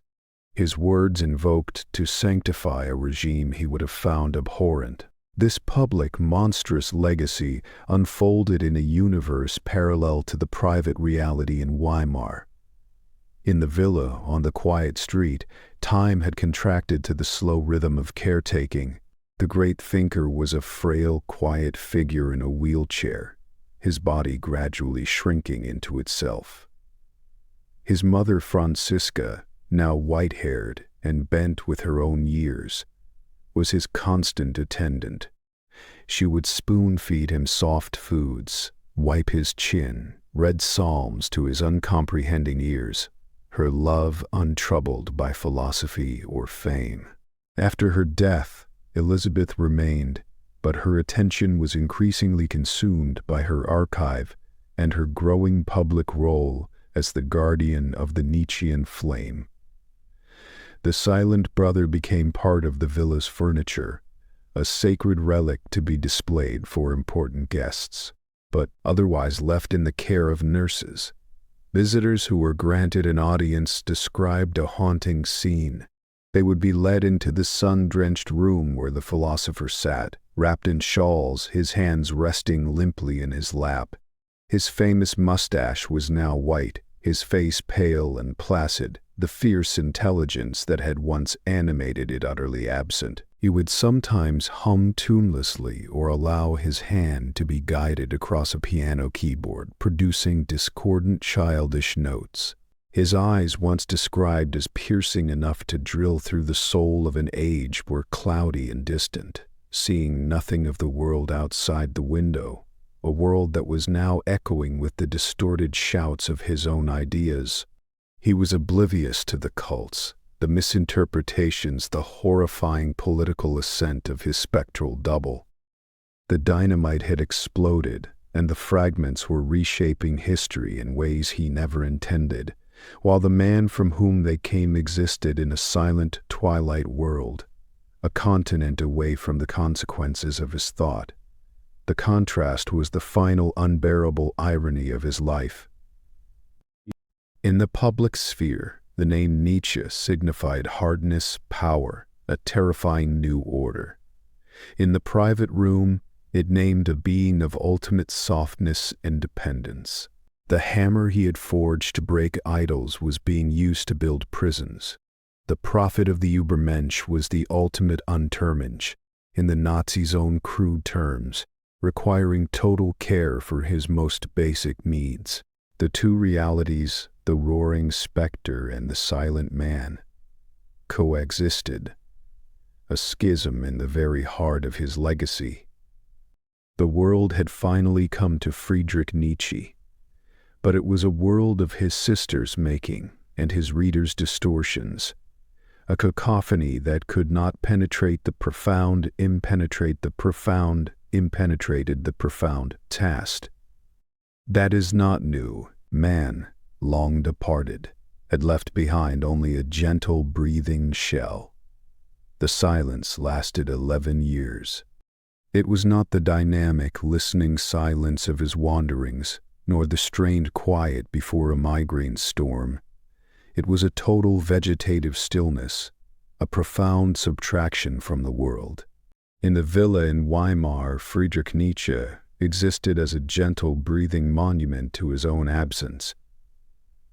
his words invoked to sanctify a regime he would have found abhorrent. This public, monstrous legacy unfolded in a universe parallel to the private reality in Weimar. In the villa on the quiet street, time had contracted to the slow rhythm of caretaking. The great thinker was a frail, quiet figure in a wheelchair, his body gradually shrinking into itself. His mother Franziska, now white-haired and bent with her own years, was his constant attendant. She would spoon-feed him soft foods, wipe his chin, read psalms to his uncomprehending ears, her love untroubled by philosophy or fame. After her death, Elizabeth remained, but her attention was increasingly consumed by her archive and her growing public role as the guardian of the Nietzschean flame. The silent brother became part of the villa's furniture, a sacred relic to be displayed for important guests, but otherwise left in the care of nurses. Visitors who were granted an audience described a haunting scene. They would be led into the sun-drenched room where the philosopher sat, wrapped in shawls, his hands resting limply in his lap. His famous mustache was now white, his face pale and placid, the fierce intelligence that had once animated it utterly absent. He would sometimes hum tunelessly or allow his hand to be guided across a piano keyboard, producing discordant childish notes. His eyes, once described as piercing enough to drill through the soul of an age, were cloudy and distant, seeing nothing of the world outside the window, a world that was now echoing with the distorted shouts of his own ideas. He was oblivious to the cults, the misinterpretations, the horrifying political assent of his spectral double. The dynamite had exploded, and the fragments were reshaping history in ways he never intended, while the man from whom they came existed in a silent twilight world, a continent away from the consequences of his thought. The contrast was the final unbearable irony of his life. In the public sphere, the name Nietzsche signified hardness, power, a terrifying new order. In the private room, it named a being of ultimate softness and dependence. The hammer he had forged to break idols was being used to build prisons. The prophet of the Übermensch was the ultimate Untermensch, in the Nazis' own crude terms, requiring total care for his most basic needs. The two realities, the roaring specter and the silent man, coexisted, a schism in the very heart of his legacy. The world had finally come to Friedrich Nietzsche, but it was a world of his sister's making and his readers' distortions, a cacophony that could not penetrate the profound, impenetrate the profound, impenetrated the profound, tasked. That is not new. Man, long departed, had left behind only a gentle breathing shell. The silence lasted 11 years. It was not the dynamic, listening silence of his wanderings, nor the strained quiet before a migraine storm. It was a total vegetative stillness, a profound subtraction from the world. In the villa in Weimar, Friedrich Nietzsche existed as a gentle, breathing monument to his own absence.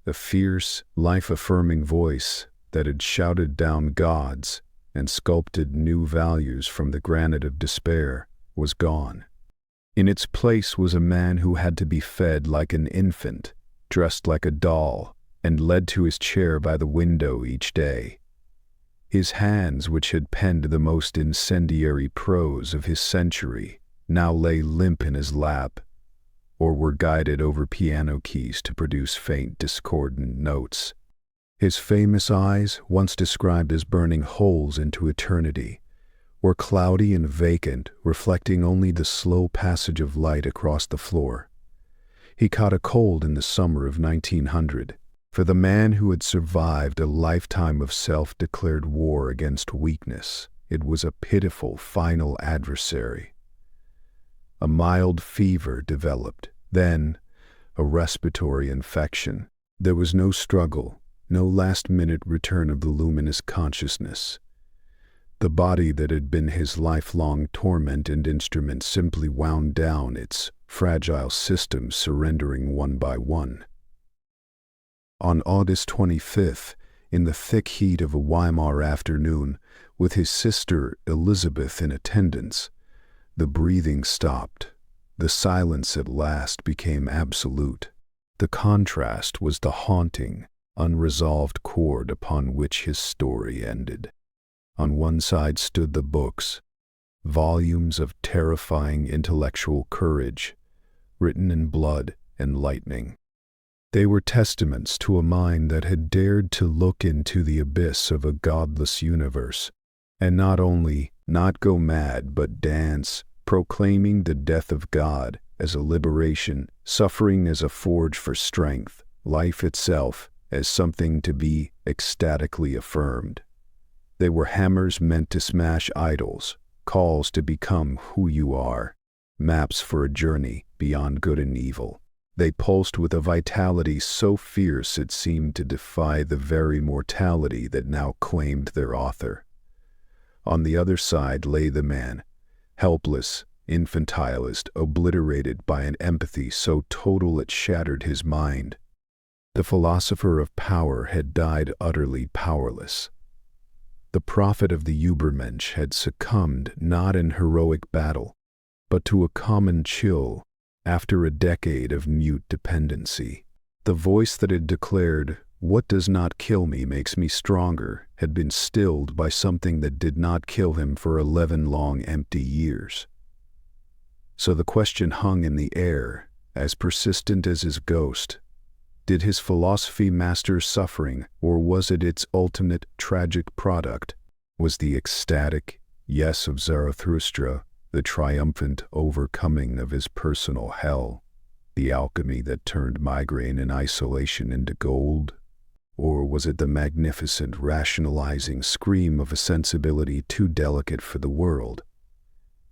A fierce, life-affirming voice that had shouted down gods and sculpted new values from the granite of despair was gone. In its place was a man who had to be fed like an infant, dressed like a doll, and led to his chair by the window each day. His hands, which had penned the most incendiary prose of his century, now lay limp in his lap, or were guided over piano keys to produce faint, discordant notes. His famous eyes, once described as burning holes into eternity, were cloudy and vacant, reflecting only the slow passage of light across the floor. He caught a cold in the summer of 1900. For the man who had survived a lifetime of self-declared war against weakness, it was a pitiful final adversary. A mild fever developed, then a respiratory infection. There was no struggle, no last-minute return of the luminous consciousness. The body that had been his lifelong torment and instrument simply wound down, its fragile systems surrendering one by one. On August 25th, in the thick heat of a Weimar afternoon, with his sister Elizabeth in attendance, the breathing stopped. The silence at last became absolute. The contrast was the haunting, unresolved chord upon which his story ended. On one side stood the books, volumes of terrifying intellectual courage, written in blood and lightning. They were testaments to a mind that had dared to look into the abyss of a godless universe, and not only not go mad but dance, proclaiming the death of God as a liberation, suffering as a forge for strength, life itself as something to be ecstatically affirmed. They were hammers meant to smash idols, calls to become who you are, maps for a journey beyond good and evil. They pulsed with a vitality so fierce it seemed to defy the very mortality that now claimed their author. On the other side lay the man, helpless, infantilist, obliterated by an empathy so total it shattered his mind. The philosopher of power had died utterly powerless. The prophet of the Übermensch had succumbed not in heroic battle, but to a common chill after a decade of mute dependency. The voice that had declared, "What does not kill me makes me stronger," had been stilled by something that did not kill him for 11 long empty years. So the question hung in the air, as persistent as his ghost. Did his philosophy master suffering, or was it its ultimate tragic product? Was the ecstatic yes of Zarathustra the triumphant overcoming of his personal hell, the alchemy that turned migraine and isolation into gold? Or was it the magnificent rationalizing scream of a sensibility too delicate for the world,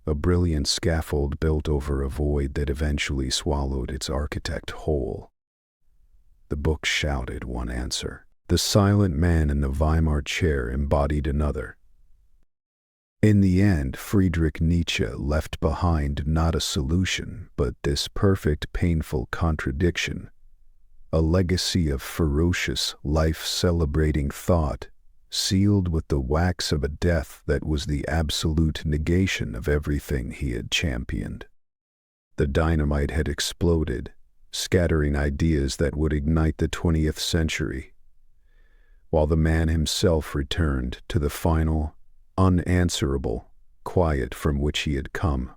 a brilliant scaffold built over a void that eventually swallowed its architect whole? The book shouted one answer. The silent man in the Weimar chair embodied another. In the end, Friedrich Nietzsche left behind not a solution, but this perfect, painful contradiction, a legacy of ferocious, life-celebrating thought, sealed with the wax of a death that was the absolute negation of everything he had championed. The dynamite had exploded, scattering ideas that would ignite the 20th century, while the man himself returned to the final, unanswerable quiet from which he had come.